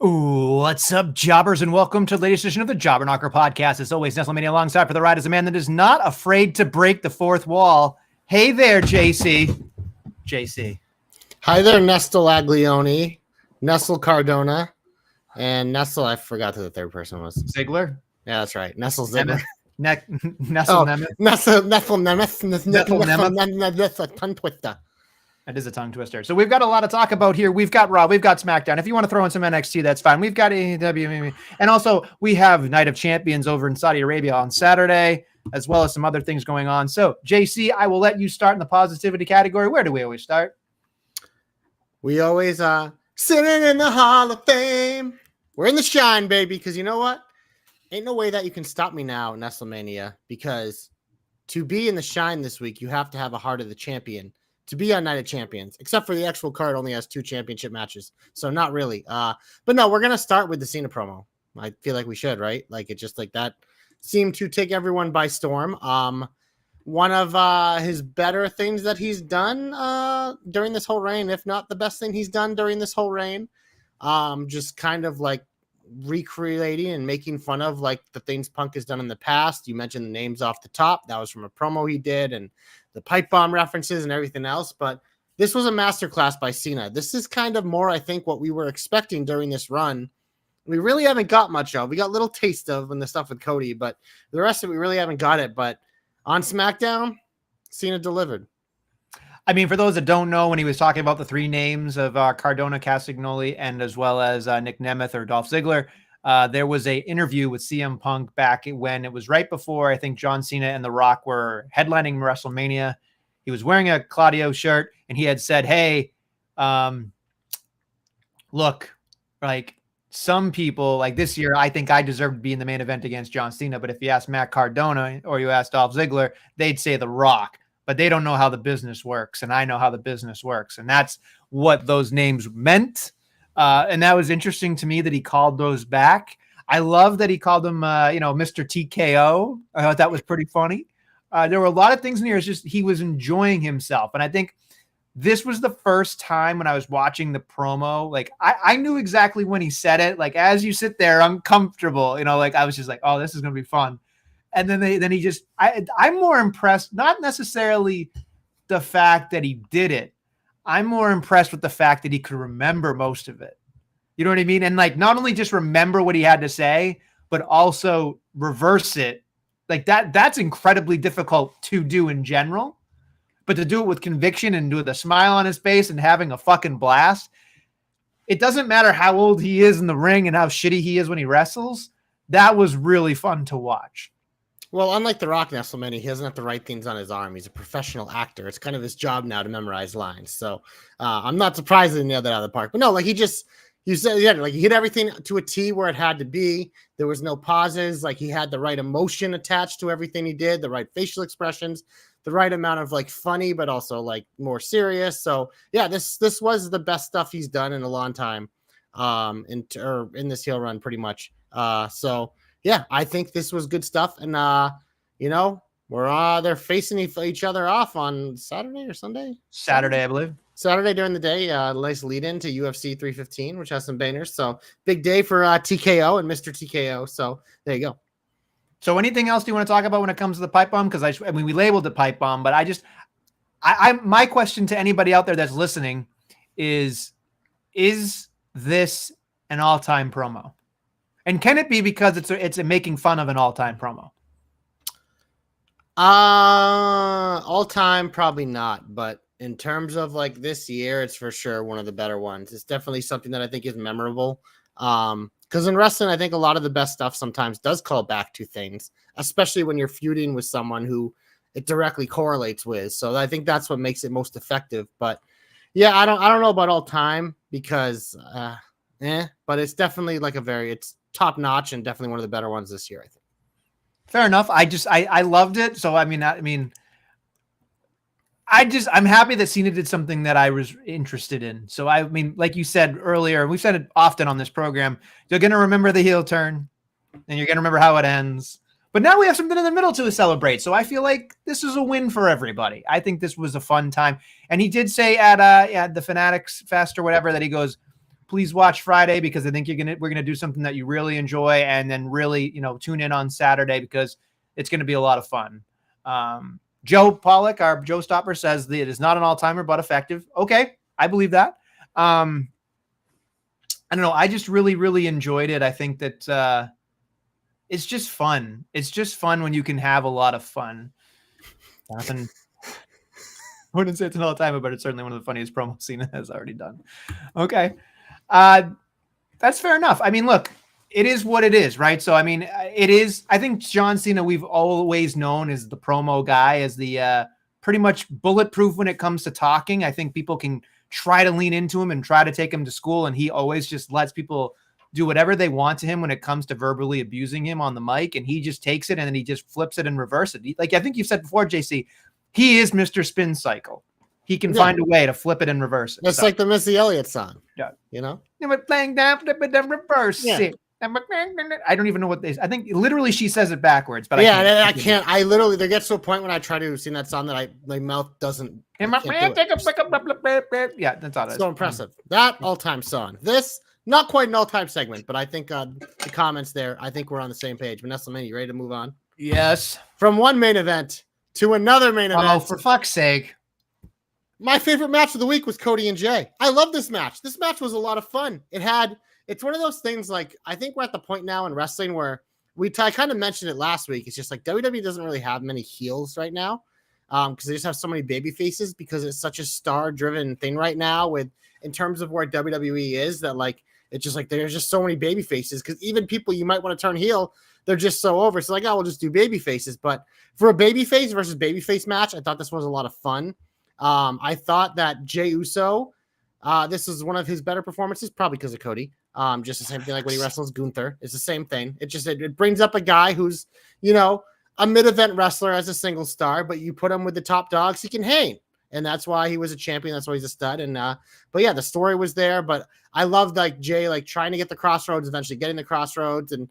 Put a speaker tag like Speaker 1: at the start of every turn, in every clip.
Speaker 1: Ooh, what's up, jobbers, and welcome to the latest edition of the Jobber Knocker podcast. As always, Nestlemania alongside for the ride is a man that is not afraid to break the fourth wall. Hey there, JC. JC.
Speaker 2: Hi there, Nestlemania, Nestle Cardona, and Nestle. I forgot who the third person was.
Speaker 1: Ziegler.
Speaker 2: Yeah, that's right. Nestle Ziegler.
Speaker 1: Nestle Nemeth.
Speaker 2: Nestle Nemeth. Tongue twister.
Speaker 1: That is a tongue twister. So we've got a lot to talk about here. We've got Raw, we've got SmackDown. If you want to throw in some NXT, that's fine. We've got AEW, and also we have Night of Champions over in Saudi Arabia on Saturday, as well as some other things going on. So, JC, I will let you start in the positivity category. Where do we always start?
Speaker 2: We always sitting in the Hall of Fame. We're in the shine, baby, because you know what? Ain't no way that you can stop me now, Nestlemania, because to be in the shine this week, you have to have a Heart of the Champion. To be on Night of Champions, except for the actual card only has 2 championship matches. So not really. But no, we're going to start with the Cena promo. I feel like we should, right? Like it just like that seemed to take everyone by storm. One of his better things that he's done during this whole reign, if not the best thing he's done during this whole reign. Just kind of like recreating and making fun of like the things Punk has done in the past. You mentioned the names off the top. That was from a promo he did, and the pipe bomb references and everything else. But this was a masterclass by Cena. This is kind of more, I think, what we were expecting during this run. We really haven't got much of. We got little taste of in the stuff with Cody, but the rest of it, we really haven't got it. But on SmackDown, Cena delivered.
Speaker 1: I mean, for those that don't know, when he was talking about the 3 names of Cardona, Castagnoli, and as well as Nick Nemeth or Dolph Ziggler, there was a interview with CM Punk back when it was right before, I think, John Cena and The Rock were headlining WrestleMania. He was wearing a Claudio shirt, and he had said, hey, look, like some people, like this year, I think I deserve to be in the main event against John Cena. But if you ask Matt Cardona or you ask Dolph Ziggler, they'd say The Rock. But they don't know how the business works, and I know how the business works. And that's what those names meant. And that was interesting to me that he called those back. I love that he called them, Mr. TKO. I thought that was pretty funny. There were a lot of things in here. It's just he was enjoying himself. And I think this was the first time when I was watching the promo, like I knew exactly when he said it. Like as you sit there uncomfortable, like I was just like, oh, this is going to be fun. And then he just, I'm more impressed, not necessarily the fact that he did it. I'm more impressed with the fact that he could remember most of it. You know what I mean? And like, not only just remember what he had to say, but also reverse it. Like that's incredibly difficult to do in general, but to do it with conviction and do it with a smile on his face and having a fucking blast. It doesn't matter how old he is in the ring and how shitty he is when he wrestles. That was really fun to watch.
Speaker 2: Well, unlike The Rock, Nestlemania, he doesn't have to write things on his arm. He's a professional actor. It's kind of his job now to memorize lines. So I'm not surprised he nailed that out of the park. But no, like you said, yeah, like he hit everything to a T where it had to be. There was no pauses. Like he had the right emotion attached to everything he did, the right facial expressions, the right amount of like funny, but also like more serious. So yeah, this was the best stuff he's done in a long time in this heel run pretty much. So yeah, I think this was good stuff. And, they're facing each other off on Saturday or Sunday?
Speaker 1: Saturday, I believe.
Speaker 2: Saturday during the day. Nice lead in to UFC 315, which has some bangers. So big day for TKO and Mr. TKO. So there you go.
Speaker 1: So anything else do you want to talk about when it comes to the pipe bomb? Because we labeled the pipe bomb, but my question to anybody out there that's listening is this an all-time promo? And can it be because it's a making fun of an all-time promo?
Speaker 2: All-time, probably not. But in terms of like this year, it's for sure one of the better ones. It's definitely something that I think is memorable. Because in wrestling, I think a lot of the best stuff sometimes does call back to things, especially when you're feuding with someone who it directly correlates with. So I think that's what makes it most effective. But yeah, I don't know about all-time because but it's definitely like it's top notch and definitely one of the better ones this year, I think.
Speaker 1: Fair enough. I loved it. So, I'm happy that Cena did something that I was interested in. So, like you said earlier, we've said it often on this program, you're going to remember the heel turn and you're going to remember how it ends. But now we have something in the middle to celebrate. So I feel like this is a win for everybody. I think this was a fun time. And he did say at the Fanatics Fest or whatever that he goes, please watch Friday because I think we're gonna do something that you really enjoy, and then really, tune in on Saturday because it's gonna be a lot of fun. Joe Pollock, our Joe Stopper, says that it is not an all-timer but effective. Okay, I believe that. I don't know. I just really, really enjoyed it. I think that it's just fun. It's just fun when you can have a lot of fun. Nothing. I wouldn't say it's an all-timer, but it's certainly one of the funniest promos Cena has already done. Okay. That's fair enough. I mean, look, it is what it is, right? So, I mean, it is, I think John Cena, we've always known as the promo guy, as the pretty much bulletproof when it comes to talking. I think people can try to lean into him and try to take him to school, and he always just lets people do whatever they want to him when it comes to verbally abusing him on the mic, and he just takes it and then he just flips it and reverses it. Like I think you've said before, JC, he is Mr. Spin Cycle. He can find a way to flip it and reverse it.
Speaker 2: It's like the Missy Elliott song.
Speaker 1: Yeah.
Speaker 2: We're
Speaker 1: playing down, flip it and reverse it. I don't even know what I think literally she says it backwards, but
Speaker 2: I can't. I literally, there gets to a point when I try to sing that song that my mouth doesn't. Yeah, that's
Speaker 1: all.
Speaker 2: So impressive. That all-time song. This, not quite an all-time segment, but I think the comments there, I think we're on the same page. Nestlemania, you ready to move on?
Speaker 1: Yes.
Speaker 2: From one main event to another main event.
Speaker 1: Oh, for fuck's sake.
Speaker 2: My favorite match of the week was Cody and Jay. I love this match. This match was a lot of fun. It's one of those things, like, I think we're at the point now in wrestling where I kind of mentioned it last week. It's just like WWE doesn't really have many heels right now because they just have so many baby faces because it's such a star-driven thing right now in terms of where WWE is, that like it's just like there's just so many baby faces because even people you might want to turn heel, they're just so over. So like, oh, we'll just do baby faces. But for a baby face versus baby face match, I thought this was a lot of fun. I thought that Jey Uso, this was one of his better performances, probably because of Cody. Just the same thing like when he wrestles Gunther. It's the same thing. It brings up a guy who's, a mid-event wrestler as a single star, but you put him with the top dogs, he can hang. And that's why he was a champion. That's why he's a stud. And but yeah, the story was there. But I loved like Jay like trying to get the crossroads, eventually getting the crossroads, and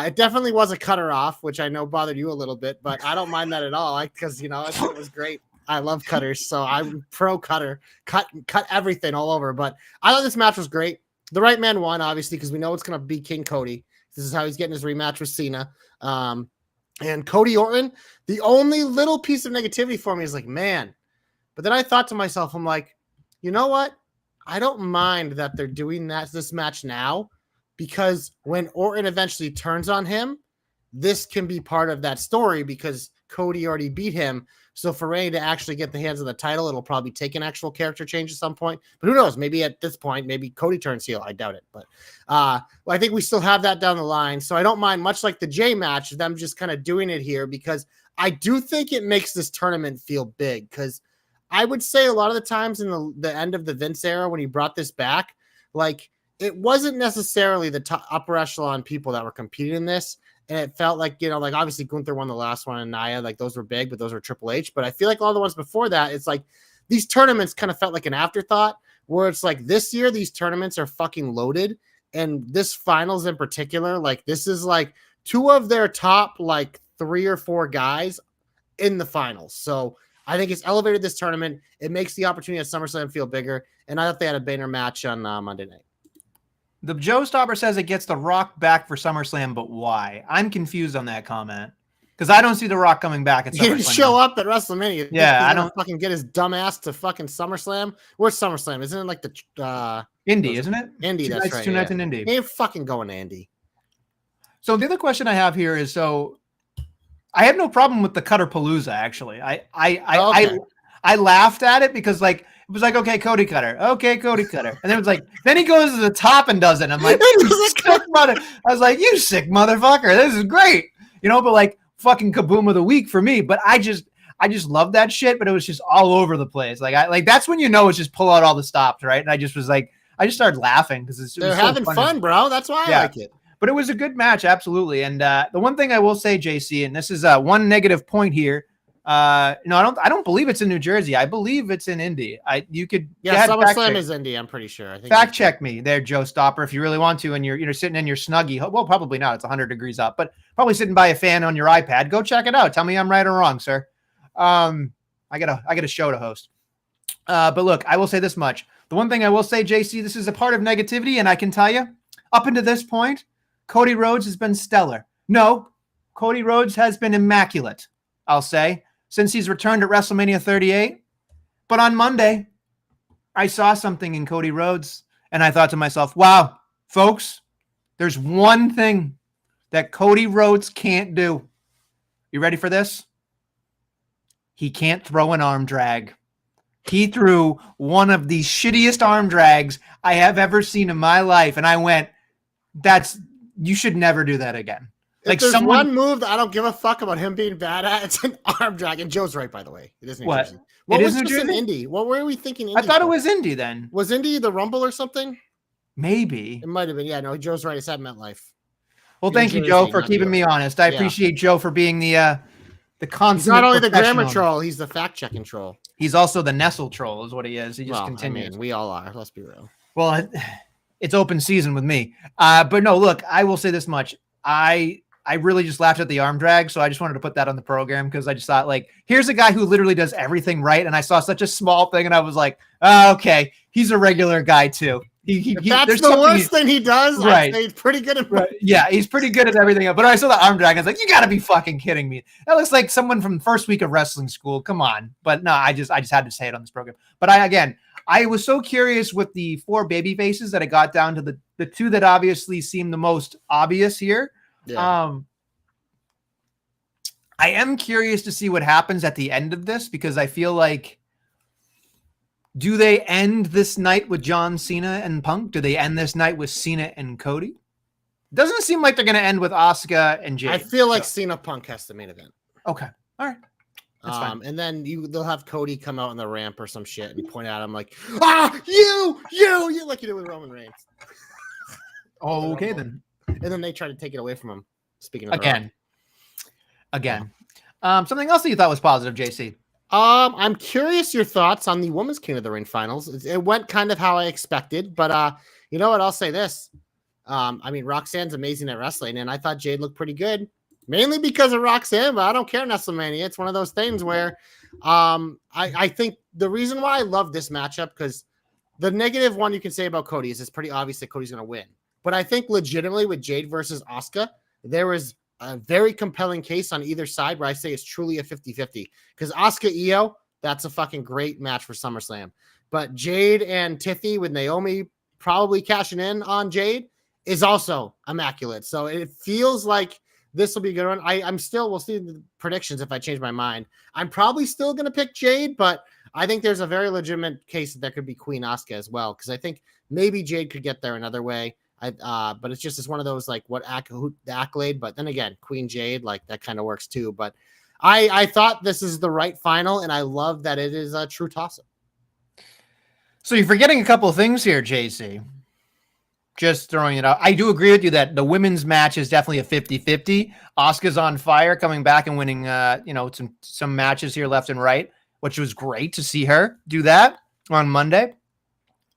Speaker 2: it definitely was a cutter off, which I know bothered you a little bit, but I don't mind that at all. Because I thought it was great. I love cutters, so I'm pro cutter. Cut everything all over. But I thought this match was great. The right man won, obviously, because we know it's going to be King Cody. This is how he's getting his rematch with Cena. And Cody Orton, the only little piece of negativity for me is like, man. But then I thought to myself, I'm like, you know what? I don't mind that they're doing this match now, because when Orton eventually turns on him, this can be part of that story because Cody already beat him. So for Ray to actually get the hands of the title, it'll probably take an actual character change at some point. But who knows? Maybe at this point, maybe Cody turns heel. I doubt it. But I think we still have that down the line. So I don't mind, much like the Jay match, them just kind of doing it here, because I do think it makes this tournament feel big. Because I would say a lot of the times in the end of the Vince era, when he brought this back, like it wasn't necessarily the top upper echelon people that were competing in this. And it felt like, like obviously Gunther won the last one and Nia, like those were big, but those were Triple H. But I feel like all the ones before that, it's like these tournaments kind of felt like an afterthought, where it's like this year, these tournaments are fucking loaded. And this finals in particular, like this is like two of their top like 3 or 4 guys in the finals. So I think it's elevated this tournament. It makes the opportunity at SummerSlam feel bigger. And I thought they had a banner match on Monday night.
Speaker 1: The Joe Stopper says it gets The Rock back for SummerSlam, but why? I'm confused on that comment because I don't see The Rock coming back at SummerSlam.
Speaker 2: He didn't show up at WrestleMania.
Speaker 1: Yeah, I don't
Speaker 2: fucking get his dumb ass to fucking SummerSlam. Where's SummerSlam? Isn't it like the
Speaker 1: Indy? Isn't it?
Speaker 2: Indy. That's right.
Speaker 1: 2 nights in Indy.
Speaker 2: He ain't fucking going to Indy.
Speaker 1: So the other question I have here is, so I have no problem with the Cutter Palooza. Actually, I laughed at it because like. It was like, okay, Cody Cutter. Okay, Cody Cutter. And then it was like, then he goes to the top and does it. And I'm like, sick mother. I was like, you sick motherfucker. This is great. But like fucking kaboom of the week for me. But I just love that shit. But it was just all over the place. Like that's when it's just pull out all the stops, right? And I just was like, I just started laughing because they're
Speaker 2: having fun, bro. That's why I like it.
Speaker 1: But it was a good match, absolutely. And the one thing I will say, JC, and this is one negative point here. No, I don't believe it's in New Jersey. I believe it's in Indy.
Speaker 2: SummerSlam is Indy. I'm pretty sure. I think
Speaker 1: fact check me there, Joe Stopper, if you really want to, and you're sitting in your snuggie. Well, probably not. It's 100 degrees up, but probably sitting by a fan on your iPad. Go check it out. Tell me I'm right or wrong, sir. I got a show to host. But look, I will say this much. The one thing I will say, JC, this is a part of negativity, and I can tell you, up until this point, Cody Rhodes has been stellar. No, Cody Rhodes has been immaculate, I'll say, since he's returned at WrestleMania 38. But on Monday, I saw something in Cody Rhodes, and I thought to myself, wow, folks, there's one thing that Cody Rhodes can't do. You ready for this? He can't throw an arm drag. He threw one of the shittiest arm drags I have ever seen in my life. And I went, you should never do that again.
Speaker 2: If there's one move that I don't give a fuck about him being bad at, it's an arm drag. And Joe's right, by the way. It is New Jersey. What was just an Indy? What were we thinking?
Speaker 1: I thought it was Indy then.
Speaker 2: Was Indy the Rumble or something?
Speaker 1: Maybe.
Speaker 2: It might have been. Yeah, no, Joe's right. It's at MetLife.
Speaker 1: Well, thank you, Joe, for keeping me honest. I appreciate Joe for being the consummate.
Speaker 2: He's not only the grammar troll, he's the fact-checking troll.
Speaker 1: He's also the Nestle troll, is what he is. He just continues.
Speaker 2: I mean, we all are. Let's be real.
Speaker 1: Well, it's open season with me. But no, look, I will say this much. I really just laughed at the arm drag, so I just wanted to put that on the program because I just thought, like, here's a guy who literally does everything right, and I saw such a small thing, and I was like, oh, okay, he's a regular guy too.
Speaker 2: That's the worst thing he does.
Speaker 1: Right.
Speaker 2: He's pretty good at
Speaker 1: Yeah, he's pretty good at everything. But I saw the arm drag. I was like, you got to be fucking kidding me. That looks like someone from the first week of wrestling school. Come on. But no, I just had to say it on this program. But I was so curious with the 4 baby faces that I got down to the 2 that obviously seem the most obvious here. Yeah. I am curious to see what happens at the end of this because I feel like, do they end this night with John Cena and Punk? Do they end this night with Cena and Cody? Doesn't seem like they're going to end with Asuka and Jade.
Speaker 2: I feel like Cena Punk has the main event.
Speaker 1: Okay. All right. That's fine.
Speaker 2: And then they'll have Cody come out on the ramp or some shit and point at him like, you like you did with Roman Reigns.
Speaker 1: Oh, okay then.
Speaker 2: And then they try to take it away from him. Speaking of
Speaker 1: again. Something else that you thought was positive, JC?
Speaker 2: I'm curious your thoughts on the Women's King of the Ring finals. It went kind of how I expected, but you know what? I'll say this. I mean, Roxanne's amazing at wrestling, and I thought Jade looked pretty good, mainly because of Roxanne, but I don't care, Nestlemania. It's one of those things where I think the reason why I love this matchup, because the negative one you can say about Cody is it's pretty obvious that Cody's going to win. But I think legitimately with Jade versus Asuka, there was a very compelling case on either side where I say it's truly a 50-50 because Asuka Io, that's a fucking great match for SummerSlam. But Jade and Tiffy with Naomi probably cashing in on Jade is also immaculate. So it feels like this will be a good one. We'll see the predictions if I change my mind. I'm probably still going to pick Jade, but I think there's a very legitimate case that there could be Queen Asuka as well. Cause I think maybe Jade could get there another way. But it's one of those like the accolade, but then again, Queen Jade, like that kind of works too. But I thought this is the right final, and I love that it is a true toss-up.
Speaker 1: So you're forgetting a couple of things here, JC. Just throwing it out. I do agree with you that the women's match is definitely a 50-50. Asuka's on fire, coming back and winning some matches here left and right, which was great to see her do that on Monday.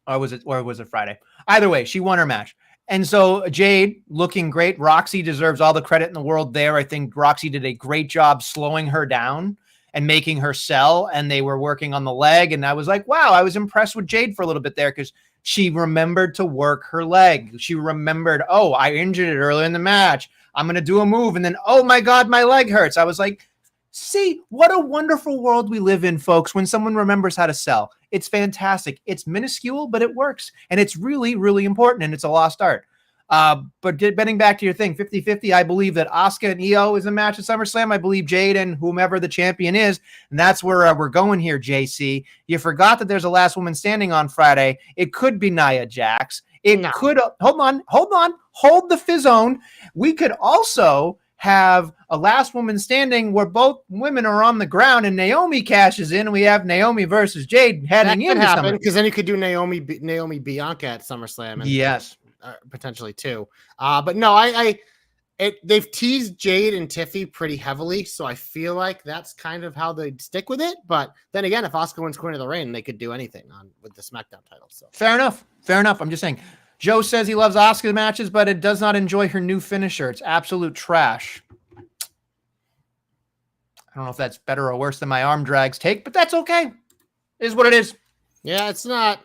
Speaker 1: Or was it Friday? Either way, she won her match. And so Jade looking great. Roxy deserves all the credit in the world there. I think Roxy did a great job slowing her down and making her sell. And they were working on the leg. And I was like, wow, I was impressed with Jade for a little bit there because she remembered to work her leg. She remembered, oh, I injured it earlier in the match. I'm going to do a move. And then, oh my God, my leg hurts. I was like, see, what a wonderful world we live in, folks, when someone remembers how to sell. It's fantastic. It's minuscule, but it works. And it's really, really important, and it's a lost art. But getting back to your thing, 50-50, I believe that Asuka and Io is a match at SummerSlam. I believe Jade and whomever the champion is, and that's where we're going here, JC. You forgot that there's a last woman standing on Friday. It could be Nia Jax. Could, hold the fizzone. We could also have a last woman standing where both women are on the ground and Naomi cashes in and we have Naomi versus Jade heading into SummerSlam.
Speaker 2: Because then you could do Naomi Bianca at SummerSlam. And
Speaker 1: yes.
Speaker 2: Potentially too. But no, they've teased Jade and Tiffy pretty heavily. So I feel like that's kind of how they stick with it. But then again, if Asuka wins Queen of the Reign, they could do anything with the SmackDown title. So
Speaker 1: fair enough. I'm just saying. Joe says he loves Asuka matches, but it does not enjoy her new finisher. It's absolute trash. I don't know if that's better or worse than my arm drags take, but that's okay. Is what it is.
Speaker 2: Yeah, it's not.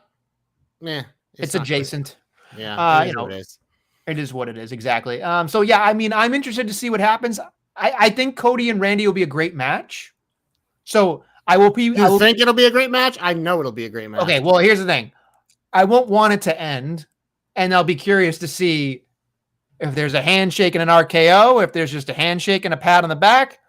Speaker 2: Yeah,
Speaker 1: It's
Speaker 2: not
Speaker 1: adjacent.
Speaker 2: great. Yeah, it is
Speaker 1: You know,
Speaker 2: what it is.
Speaker 1: it is what it is. Exactly. So yeah, I mean, I'm interested to see what happens. I think Cody and Randy will be a great match. So I will be.
Speaker 2: You think it'll be a great match? I know it'll be a great match.
Speaker 1: Okay. Well, here's the thing. I won't want it to end, and I'll be curious to see if there's a handshake and an RKO, if there's just a handshake and a pat on the back.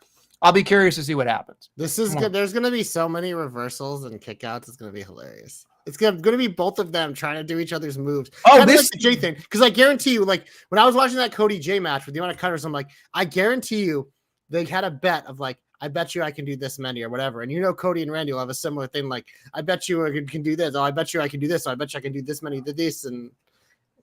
Speaker 1: I'll be curious to see what happens.
Speaker 2: This is good. There's going to be so many reversals and kickouts. It's going to be hilarious. It's going to be both of them trying to do each other's moves.
Speaker 1: Oh,
Speaker 2: kind
Speaker 1: this
Speaker 2: like the J thing, because I guarantee you, like when I was watching that Cody J match with the amount of cutters, I'm like, I guarantee you, they had a bet of like, I bet you I can do this many or whatever. And you know, Cody and Randy will have a similar thing. Like, I bet you I can do this. Oh, I bet you I can do this. Oh, I bet you I can do this many of this. And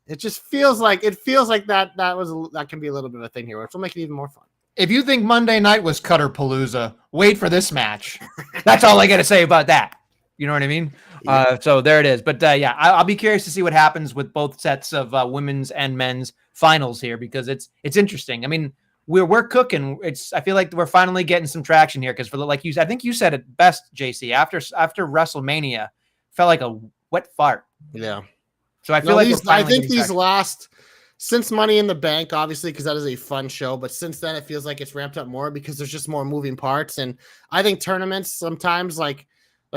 Speaker 2: it just feels like that can be a little bit of a thing here, which will make it even more fun.
Speaker 1: If you think Monday night was Cutter Palooza, wait for this match. That's all I got to say about that. You know what I mean? Yeah. So there it is. But yeah, I'll be curious to see what happens with both sets of women's and men's finals here, because it's interesting. I mean, we're cooking. I feel like we're finally getting some traction here, because like you said, I think you said it best, JC. After WrestleMania, felt like a wet fart.
Speaker 2: Yeah.
Speaker 1: So I feel
Speaker 2: I think these last. Since Money in the Bank, obviously, because that is a fun show, but since then it feels like it's ramped up more because there's just more moving parts. And I think tournaments sometimes, like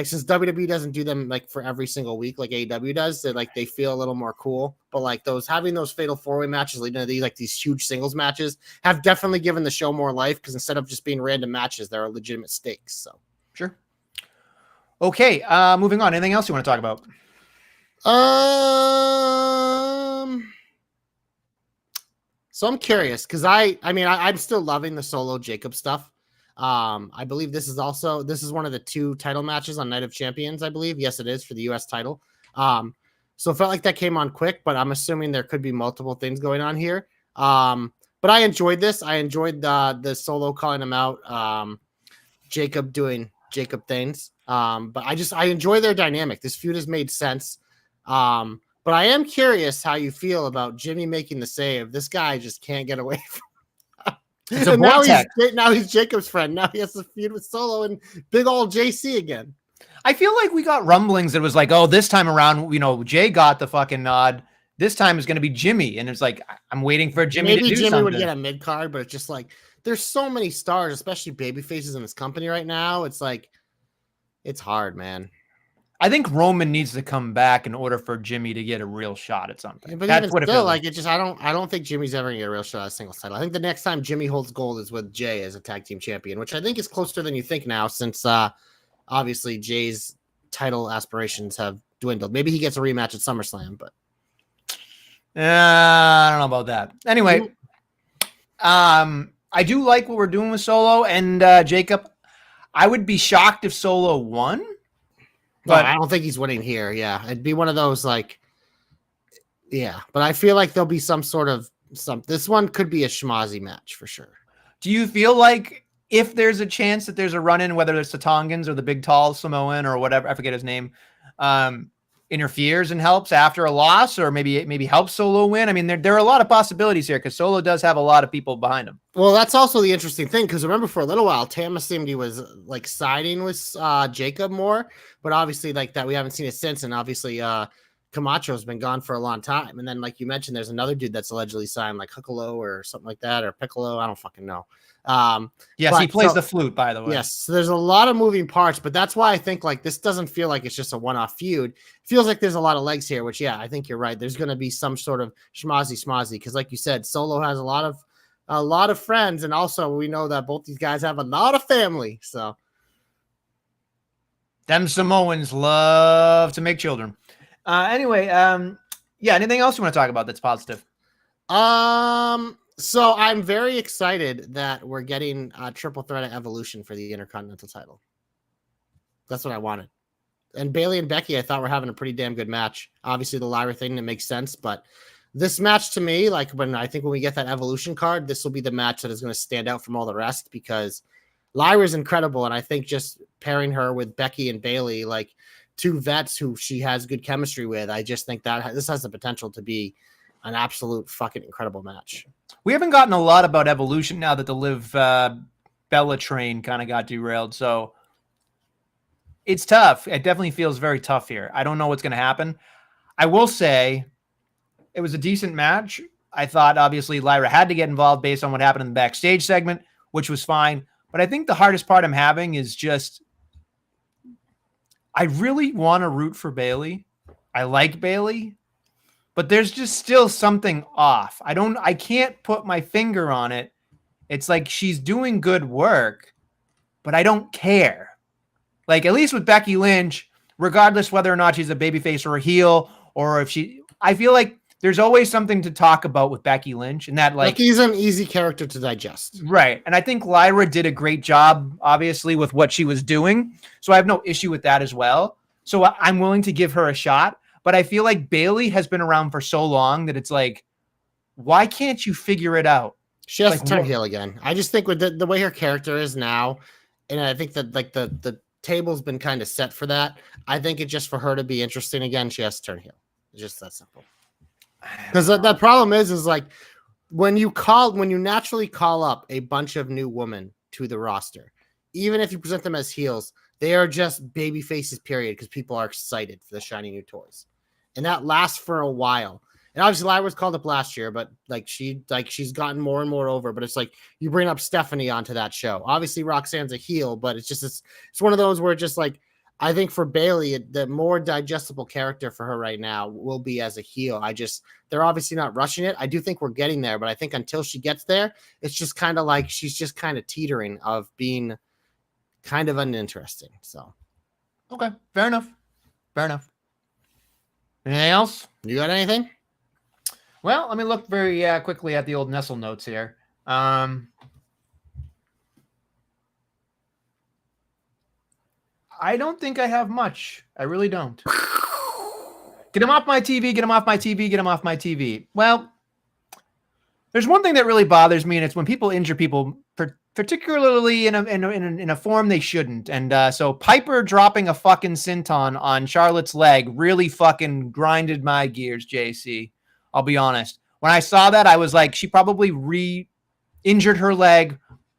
Speaker 2: since WWE doesn't do them like for every single week like AEW does, they feel a little more cool. But like having those fatal 4-way matches leading to these huge singles matches have definitely given the show more life, because instead of just being random matches, there are legitimate stakes. So
Speaker 1: sure. Okay, moving on. Anything else you want to talk about?
Speaker 2: So I'm curious, because I'm still loving the Solo Jacob stuff. I believe this is one of the 2 title matches on Night of Champions, I believe. Yes, it is, for the US title. So it felt like that came on quick, but I'm assuming there could be multiple things going on here. But I enjoyed this. I enjoyed the Solo calling him out, Jacob doing Jacob things. But I enjoy their dynamic. This feud has made sense. But I am curious how you feel about Jimmy making the save. This guy just can't get away from it. And now he's Jacob's friend. Now he has to feud with Solo and big old JC again.
Speaker 1: I feel like we got rumblings that was like, oh, this time around, Jay got the fucking nod. This time is going to be Jimmy. And it's like, I'm waiting for Jimmy to do something. Maybe Jimmy would
Speaker 2: get a mid-card, but it's just like, there's so many stars, especially baby faces in this company right now. It's like, it's hard, man.
Speaker 1: I think Roman needs to come back in order for Jimmy to get a real shot at something.
Speaker 2: Yeah, but that's what still, it feels like. I don't think Jimmy's ever gonna get a real shot at a singles title. I think the next time Jimmy holds gold is with Jay as a tag team champion, which I think is closer than you think now, since obviously Jay's title aspirations have dwindled. Maybe he gets a rematch at SummerSlam, but
Speaker 1: I don't know about that. Anyway, I do like what we're doing with Solo and Jacob. I would be shocked if Solo won.
Speaker 2: But I don't think he's winning here. Yeah, it'd be one of those but I feel like there'll be some sort of this one could be a schmozzy match for sure.
Speaker 1: Do you feel like if there's a chance that there's a run-in, whether it's the Tongans or the big tall Samoan or whatever, I forget his name, interferes and helps after a loss, or maybe helps Solo win? I mean, there are a lot of possibilities here, because Solo does have a lot of people behind him.
Speaker 2: Well, that's also the interesting thing, because remember, for a little while, Tama seemed he was like siding with Jacob more, but obviously like that we haven't seen it since, and obviously Camacho's been gone for a long time, and then like you mentioned, there's another dude that's allegedly signed, like Huckalo or something like that, or Piccolo, I don't fucking know.
Speaker 1: Yes, he plays the flute, by the way.
Speaker 2: Yes, so there's a lot of moving parts, but that's why I think like this doesn't feel like it's just a one-off feud. It feels like there's a lot of legs here, which I think you're right. There's going to be some sort of schmozzy, because like you said, Solo has a lot of friends, and also we know that both these guys have a lot of family. So
Speaker 1: them Samoans love to make children. Anyway, anything else you want to talk about that's positive?
Speaker 2: So I'm very excited that we're getting a triple threat at Evolution for the Intercontinental title. That's what I wanted. And Bayley and Becky, I thought were having a pretty damn good match. Obviously the Lyra thing, that makes sense, but this match to me, like when we get that Evolution card, this will be the match that is going to stand out from all the rest, because Lyra is incredible. And I think just pairing her with Becky and Bayley, like 2 vets who she has good chemistry with, I just think that this has the potential to be an absolute fucking incredible match.
Speaker 1: We haven't gotten a lot about Evolution now that the Liv Bella train kind of got derailed. So It's tough. It definitely feels very tough here. I don't know what's going to happen. I will say it was a decent match. I thought obviously Lyra had to get involved based on what happened in the backstage segment, which was fine. But I think the hardest part I'm having is just I really want to root for Bayley. I like Bayley, but there's just still something off. I can't put my finger on it. It's like she's doing good work, but I don't care. Like, at least with Becky Lynch, regardless whether or not she's a babyface or a heel, or if I feel like there's always something to talk about with Becky Lynch, and that like
Speaker 2: Becky's an easy character to digest.
Speaker 1: Right. And I think Lyra did a great job, obviously, with what she was doing. So I have no issue with that as well. So I'm willing to give her a shot. But I feel like Bayley has been around for so long that it's like, why can't you figure it out?
Speaker 2: She has
Speaker 1: Like,
Speaker 2: to turn heel again. I just think with the way her character is now, and I think that like the table's been kind of set for that. I think it's just for her to be interesting again, she has to turn heel. It's just that simple. Because the problem is like when you naturally call up a bunch of new women to the roster, even if you present them as heels, they are just baby faces, period, because people are excited for the shiny new toys. And that lasts for a while. And obviously Lyra was called up last year, but she's gotten more and more over. But it's like you bring up Stephanie onto that show. Obviously Roxanne's a heel, but it's one of those where it's just like I think for Bayley, the more digestible character for her right now will be as a heel. They're obviously not rushing it. I do think we're getting there, but I think until she gets there, it's just kind of like she's just kind of teetering of being kind of uninteresting. So,
Speaker 1: okay, fair enough. Anything else?
Speaker 2: You got anything?
Speaker 1: Well, let me look very quickly at the old Nestle notes here. I don't think I have much. I really don't. Get him off my TV. Well, there's one thing that really bothers me, and it's when people injure people, particularly in a form they shouldn't. And so Piper dropping a fucking senton on Charlotte's leg really fucking grinded my gears, JC. I'll be honest. When I saw that, I was like, she probably re-injured her leg,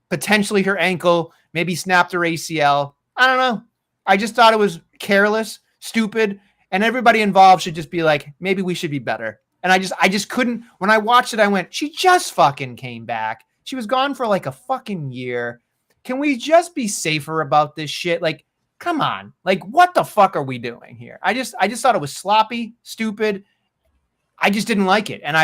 Speaker 1: potentially her ankle, maybe snapped her ACL. I don't know. I just thought it was careless, stupid, and everybody involved should just be like, maybe we should be better. And I just couldn't. When I watched it, I went, she just fucking came back. She was gone for like a fucking year. Can we just be safer about this shit? Like, come on. Like, what the fuck are we doing here? I just thought it was sloppy, stupid. I just didn't like it. And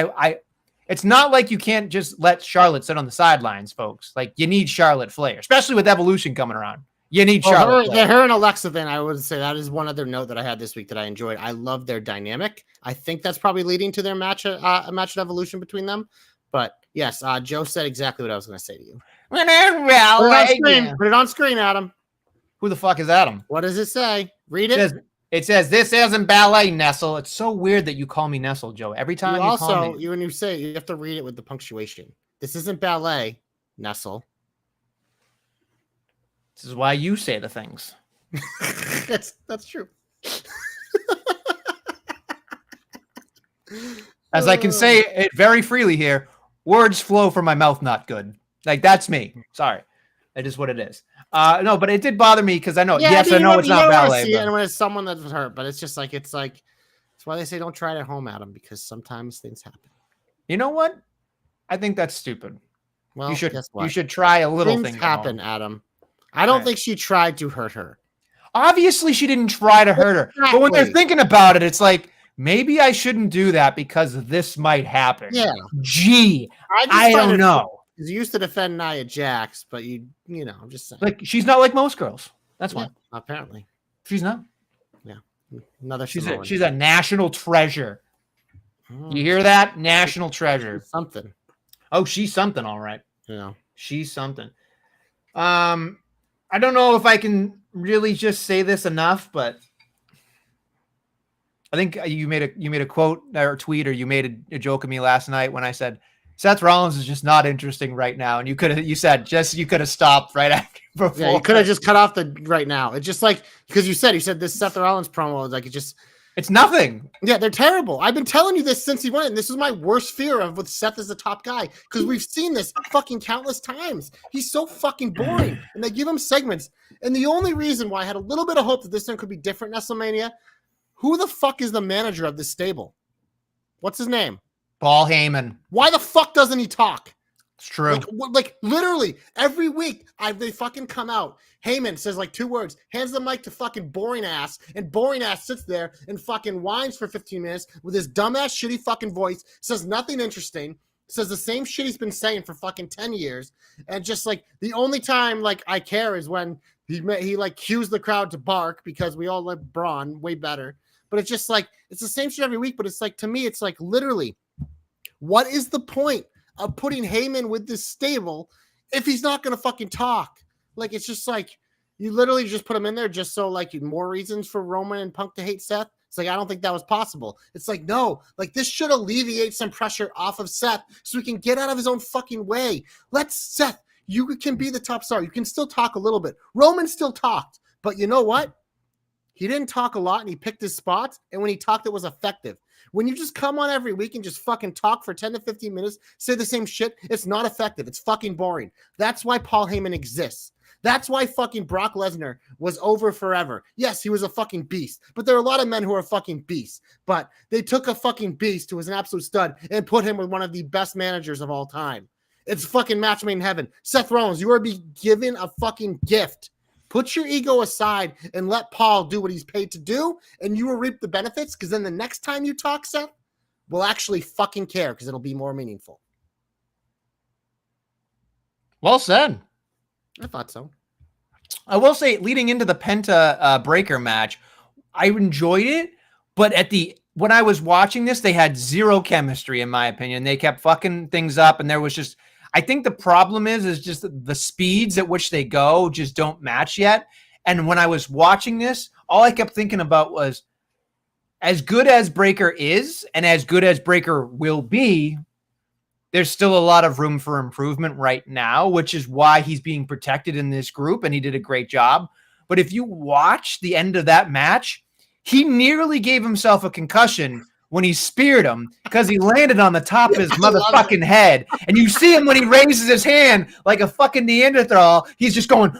Speaker 1: it's not like you can't just let Charlotte sit on the sidelines, folks. Like, you need Charlotte Flair, especially with Evolution coming around. You need Charlotte Flair.
Speaker 2: Her and Alexa then, I would say that is one other note that I had this week that I enjoyed. I love their dynamic. I think that's probably leading to their match, a match at Evolution between them. But yes, Joe said exactly what I was going to say to you. Put it on screen, Adam.
Speaker 1: Who the fuck is Adam?
Speaker 2: What does it say? Read it.
Speaker 1: It says, this isn't ballet, Nestle. It's so weird that you call me Nestle, Joe. Every time you call me.
Speaker 2: When you say it, you have to read it with the punctuation. This isn't ballet, Nestle.
Speaker 1: This is why you say the things.
Speaker 2: That's true.
Speaker 1: As I can say it very freely here, words flow from my mouth not good. Like, that's me. Sorry. That is what it is. No, but it did bother me because I know.
Speaker 2: Yeah,
Speaker 1: yes, I know it's not ballet.
Speaker 2: See it when it's someone that's hurt, but it's like that's why they say don't try it at home, Adam, because sometimes things happen.
Speaker 1: You know what? I think that's stupid.
Speaker 2: Well,
Speaker 1: you should try a little thing.
Speaker 2: Things happen, Adam. I don't think she tried to hurt her.
Speaker 1: Obviously, she didn't try to hurt her. Exactly. But when they're thinking about it, it's like, maybe I shouldn't do that because this might happen.
Speaker 2: Yeah.
Speaker 1: Gee, I don't know.
Speaker 2: Because you used to defend Nia Jax, but I'm just saying.
Speaker 1: Like, she's not like most girls. That's why.
Speaker 2: Apparently.
Speaker 1: She's not.
Speaker 2: Yeah. She's
Speaker 1: a national treasure. You hear that? National treasure.
Speaker 2: She's something.
Speaker 1: Oh, she's something, all right.
Speaker 2: Yeah.
Speaker 1: She's something. I don't know if I can really just say this enough, but I think you made a quote or tweet, or you made a joke of me last night when I said Seth Rollins is just not interesting right now, and you could have stopped right after. Before.
Speaker 2: Yeah, you could have just cut off the right now. It's just like because you said this Seth Rollins promo was like it just
Speaker 1: It's nothing.
Speaker 2: Yeah, they're terrible. I've been telling you this since he won it, and this is my worst fear of with Seth as the top guy, because we've seen this fucking countless times. He's so fucking boring, and they give him segments. And the only reason why I had a little bit of hope that this one could be different, Nestlemania, who the fuck is the manager of this stable? What's his name?
Speaker 1: Paul Heyman.
Speaker 2: Why the fuck doesn't he talk?
Speaker 1: It's true.
Speaker 2: Like literally every week they fucking come out. Heyman says like 2 words, hands the mic to fucking boring ass, and boring ass sits there and fucking whines for 15 minutes with his dumbass shitty fucking voice, says nothing interesting, says the same shit he's been saying for fucking 10 years. And just like the only time like I care is when he like cues the crowd to bark because we all like Braun way better. But it's just like, it's the same shit every week. But it's like, to me, it's like literally, what is the point of putting Heyman with this stable if he's not going to fucking talk? Like, it's just like, you literally just put him in there just so like more reasons for Roman and Punk to hate Seth. It's like, I don't think that was possible. It's like, no, like this should alleviate some pressure off of Seth so he can get out of his own fucking way. Let's Seth, you can be the top star. You can still talk a little bit. Roman still talked, but you know what? He didn't talk a lot and he picked his spots. And when he talked, it was effective. When you just come on every week and just fucking talk for 10 to 15 minutes, say the same shit, it's not effective. It's fucking boring. That's why Paul Heyman exists. That's why fucking Brock Lesnar was over forever. Yes, he was a fucking beast, but there are a lot of men who are fucking beasts. But they took a fucking beast who was an absolute stud and put him with one of the best managers of all time. It's fucking match made in heaven. Seth Rollins, you are being given a fucking gift. Put your ego aside and let Paul do what he's paid to do, and you will reap the benefits, because then the next time you talk, Seth, we'll actually fucking care because it'll be more meaningful.
Speaker 1: Well said.
Speaker 2: I thought so.
Speaker 1: I will say, leading into the Penta Breaker match, I enjoyed it, but when I was watching this, they had zero chemistry, in my opinion. They kept fucking things up, and there was just, I think the problem is just the speeds at which they go just don't match yet. And when I was watching this, all I kept thinking about was, as good as Breaker is and as good as Breaker will be, there's still a lot of room for improvement right now, which is why he's being protected in this group, and he did a great job. But if you watch the end of that match, he nearly gave himself a concussion when he speared him because he landed on the top of his motherfucking head. And you see him when he raises his hand like a fucking Neanderthal. He's just going,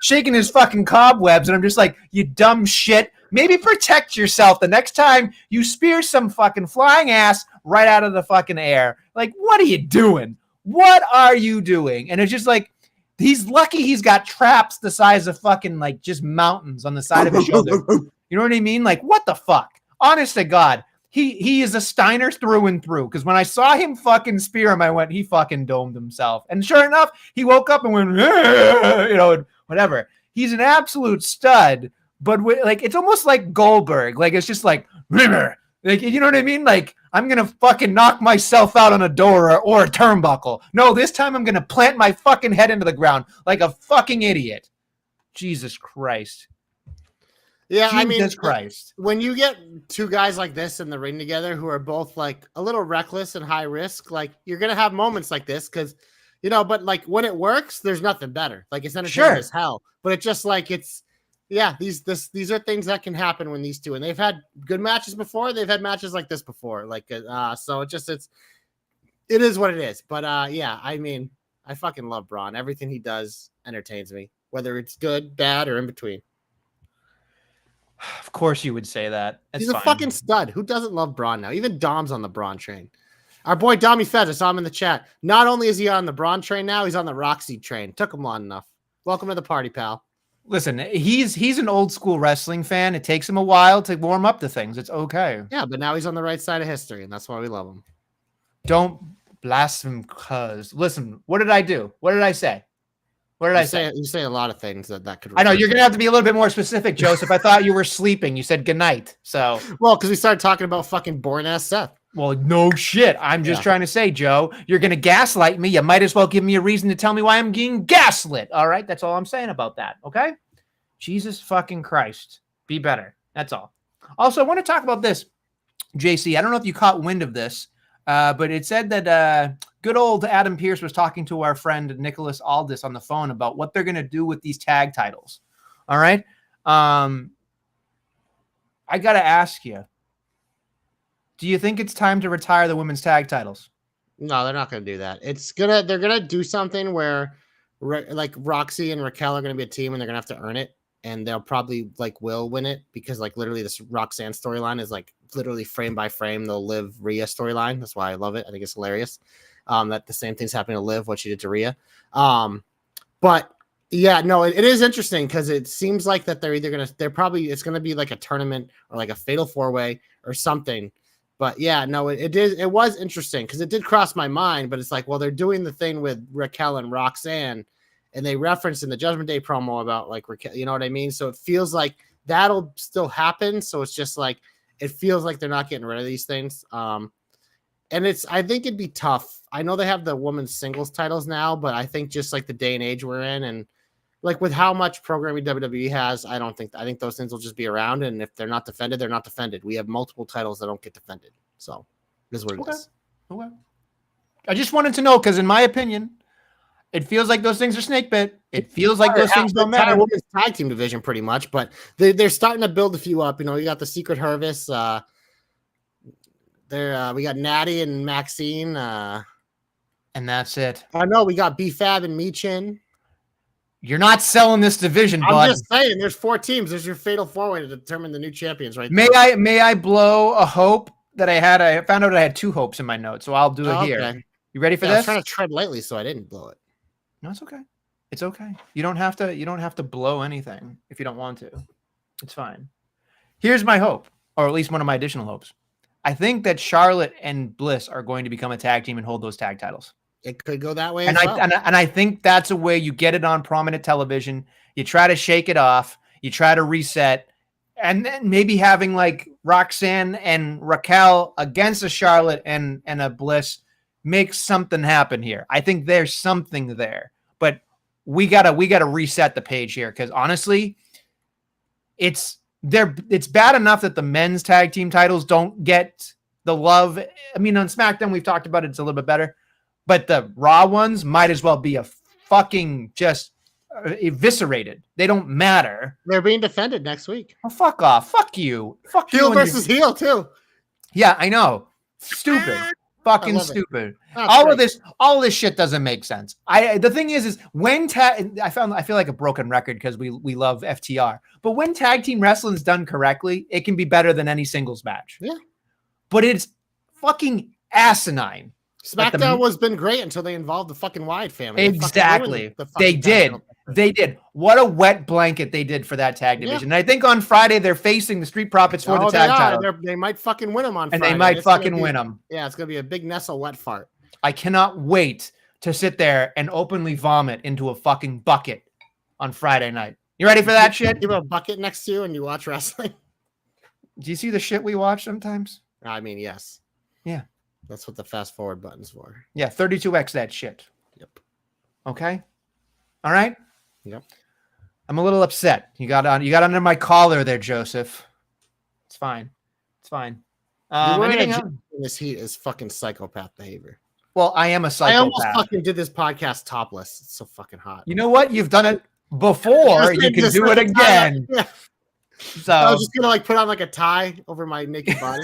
Speaker 1: shaking his fucking cobwebs. And I'm just like, you dumb shit. Maybe protect yourself the next time you spear some fucking flying ass right out of the fucking air. Like, what are you doing? What are you doing? And it's just like, he's lucky he's got traps the size of fucking like just mountains on the side of his shoulder. You know what I mean? Like, what the fuck? Honest to God, he is a Steiner through and through. Because when I saw him fucking spear him, I went, he fucking domed himself. And sure enough, he woke up and went, you know, whatever. He's an absolute stud. But like, it's almost like Goldberg. Like, it's just like, like, you know what I mean? Like, I'm going to fucking knock myself out on a door or a turnbuckle. No, this time I'm going to plant my fucking head into the ground like a fucking idiot. Jesus Christ.
Speaker 2: Yeah,
Speaker 1: Jesus
Speaker 2: I mean,
Speaker 1: Christ.
Speaker 2: When you get two guys like this in the ring together who are both like a little reckless and high risk, like you're going to have moments like this because, you know, but like when it works, there's nothing better. Like it's entertaining as hell. But it's just like yeah, these are things that can happen when these two, and they've had good matches before. They've had matches like this before. Like, so it is what it is. But yeah, I mean, I fucking love Braun. Everything he does entertains me, whether it's good, bad, or in between.
Speaker 1: Of course you would say that.
Speaker 2: He's a fucking stud. Who doesn't love Braun now? Even Dom's on the Braun train. Our boy Dommy Fez, I saw him in the chat. Not only is he on the Braun train now, he's on the Roxy train. Took him long enough. Welcome to the party, pal.
Speaker 1: Listen, he's an old school wrestling fan. It takes him a while to warm up to things. It's okay.
Speaker 2: Yeah, but now he's on the right side of history, and that's why we love him.
Speaker 1: Don't blaspheme, cuz. Listen, what did I do? What did I say? What did I say?
Speaker 2: You say a lot of things that could.
Speaker 1: I know you're gonna have to be a little bit more specific, Joseph. I thought you were sleeping. You said goodnight. So
Speaker 2: well, because we started talking about fucking boring ass Seth.
Speaker 1: Well, no shit. I'm just trying to say, Joe, you're gonna gaslight me. You might as well give me a reason to tell me why I'm getting gaslit. All right, that's all I'm saying about that. Okay, Jesus fucking Christ, be better. That's all. Also, I want to talk about this, JC. I don't know if you caught wind of this, but it said that good old Adam Pearce was talking to our friend Nicholas Aldis on the phone about what they're going to do with these tag titles. All right. I I got to ask you, do you think it's time to retire the women's tag titles?
Speaker 2: No, they're not going to do that. They're going to do something where like Roxy and Raquel are going to be a team and they're going to have to earn it. And they'll probably will win it because literally this Roxanne storyline is literally frame by frame the Liv Rhea storyline. That's why I love it. I think it's hilarious. That the same thing's happening to Liv, what she did to Rhea. But yeah, no, it is interesting because it seems like that it's gonna be like a tournament or like a fatal 4-way or something. But yeah, no, it was interesting because it did cross my mind, but it's well, they're doing the thing with Raquel and Roxanne. And they referenced in the Judgment Day promo about Raquel, you know what I mean? So it feels like that'll still happen. So it's just it feels like they're not getting rid of these things. And I think it'd be tough. I know they have the women's singles titles now, but I think just the day and age we're in and with how much programming WWE has, I think those things will just be around. And if they're not defended, they're not defended. We have multiple titles that don't get defended. So this is what it is.
Speaker 1: Okay. I just wanted to know, because in my opinion, it feels like those things are snake bit. It feels like those things don't matter.
Speaker 2: Women's tag team division, pretty much, but they're starting to build a few up. You know, you got the Secret Harvest. We got Natty and Maxine. And
Speaker 1: that's it.
Speaker 2: I know we got B-Fab and Michin.
Speaker 1: You're not selling this division, bud.
Speaker 2: I'm just saying, there's 4 teams. There's your fatal 4-way to determine the new champions, right?
Speaker 1: May I blow a hope that I had? I found out I had 2 hopes in my notes, so I'll do it here.
Speaker 2: Okay.
Speaker 1: You ready for this?
Speaker 2: I was trying to tread lightly, so I didn't blow it.
Speaker 1: No, it's okay. It's okay. You don't have to blow anything if you don't want to. It's fine. Here's my hope, or at least one of my additional hopes. I think that Charlotte and Bliss are going to become a tag team and hold those tag titles.
Speaker 2: It could go that way.
Speaker 1: And I think that's a way you get it on prominent television. You try to shake it off. You try to reset. And then maybe having Roxanne and Raquel against a Charlotte and a Bliss makes something happen here. I think there's something there. But we gotta reset the page here, because honestly, it's bad enough that the men's tag team titles don't get the love. I mean, on SmackDown we've talked about it's a little bit better, but the Raw ones might as well be a fucking just eviscerated. They don't matter.
Speaker 2: They're being defended next week.
Speaker 1: Oh, fuck off. Fuck you. Fuck
Speaker 2: heel
Speaker 1: you
Speaker 2: versus heel too.
Speaker 1: Yeah, I know. Stupid. Fucking stupid. All of this shit doesn't make sense. The thing is when I feel like a broken record because we love FTR, but when tag team wrestling's done correctly, it can be better than any singles match.
Speaker 2: Yeah. But
Speaker 1: it's fucking asinine.
Speaker 2: SmackDown was been great until they involved the fucking Wyatt family.
Speaker 1: Exactly. They did. What a wet blanket they did for that tag division. And I think on Friday they're facing the Street Profits for the tag title.
Speaker 2: They might fucking win them on Friday.
Speaker 1: And they might fucking win them.
Speaker 2: Yeah, it's going to be a big Nestle wet fart.
Speaker 1: I cannot wait to sit there and openly vomit into a fucking bucket on Friday night. You ready for that shit?
Speaker 2: You have a bucket next to you and you watch wrestling?
Speaker 1: Do you see the shit we watch sometimes?
Speaker 2: I mean, yes.
Speaker 1: Yeah.
Speaker 2: That's what the fast forward button's for.
Speaker 1: Yeah, 32x that shit.
Speaker 2: Yep.
Speaker 1: Okay. All right.
Speaker 2: Yep.
Speaker 1: I'm a little upset. You got under my collar there, Joseph. It's fine. It's fine.
Speaker 2: This heat is fucking psychopath behavior.
Speaker 1: Well, I am a psychopath.
Speaker 2: I almost fucking did this podcast topless. It's so fucking hot.
Speaker 1: You know what? You've done it before. You can do it again.
Speaker 2: Yeah. So I was just gonna put on a tie over my naked body.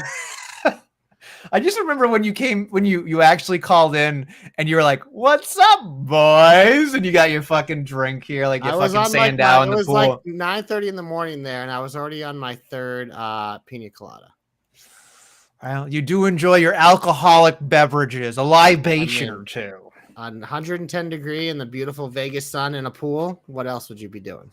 Speaker 1: I just remember when you actually called in and you were like, "What's up, boys?" And you got your fucking drink here, you're fucking saying down in the pool.
Speaker 2: It was 9:30 in the morning there, and I was already on my 3rd pina colada.
Speaker 1: Well, you do enjoy your alcoholic beverages, a libation or two.
Speaker 2: On 110 degree in the beautiful Vegas sun in a pool. What else would you be doing?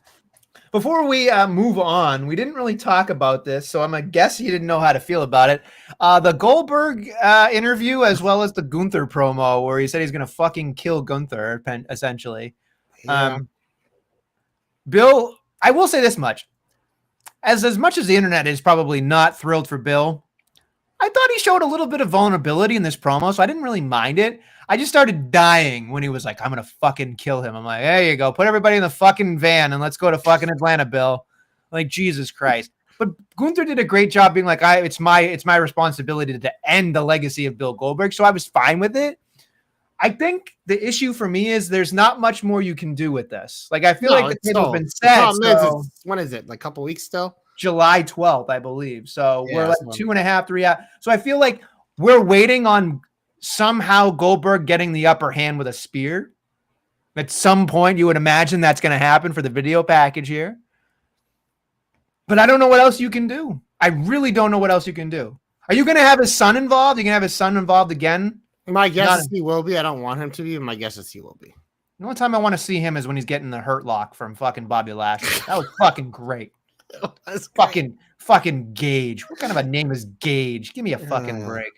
Speaker 1: Before we move on, we didn't really talk about this, so I'm going to guess you didn't know how to feel about it. The Goldberg interview, as well as the Gunther promo, where he said he's going to fucking kill Gunther, essentially.
Speaker 2: Yeah.
Speaker 1: Bill, I will say this much. As much as the internet is probably not thrilled for Bill, I thought he showed a little bit of vulnerability in this promo, so I didn't really mind it. I just started dying when he was like, "I'm going to fucking kill him." I'm like, there you go. Put everybody in the fucking van and let's go to fucking Atlanta, Bill. Jesus Christ. But Gunther did a great job being like, it's my responsibility to end the legacy of Bill Goldberg. So I was fine with it. I think the issue for me is there's not much more you can do with this. I feel like the table's been set.
Speaker 2: When is it? A couple weeks still?
Speaker 1: July 12th, I believe. So we're
Speaker 2: Yeah,
Speaker 1: like
Speaker 2: so-
Speaker 1: 2.5, 3 out. So I feel like we're waiting on somehow Goldberg getting the upper hand with a spear. At some point, you would imagine that's going to happen for the video package here. But I don't know what else you can do. I really don't know what else you can do. Are you going to have his son involved? Are you going to have his son involved again?
Speaker 2: My guess
Speaker 1: Not-
Speaker 2: is he will be. I don't want him to be, but my guess is he will be.
Speaker 1: The only time I want to see him is when he's getting the hurt lock from fucking Bobby Lashley. That was fucking great.
Speaker 2: That's great.
Speaker 1: Fucking Gage. What kind of a name is Gage? Give me a fucking break.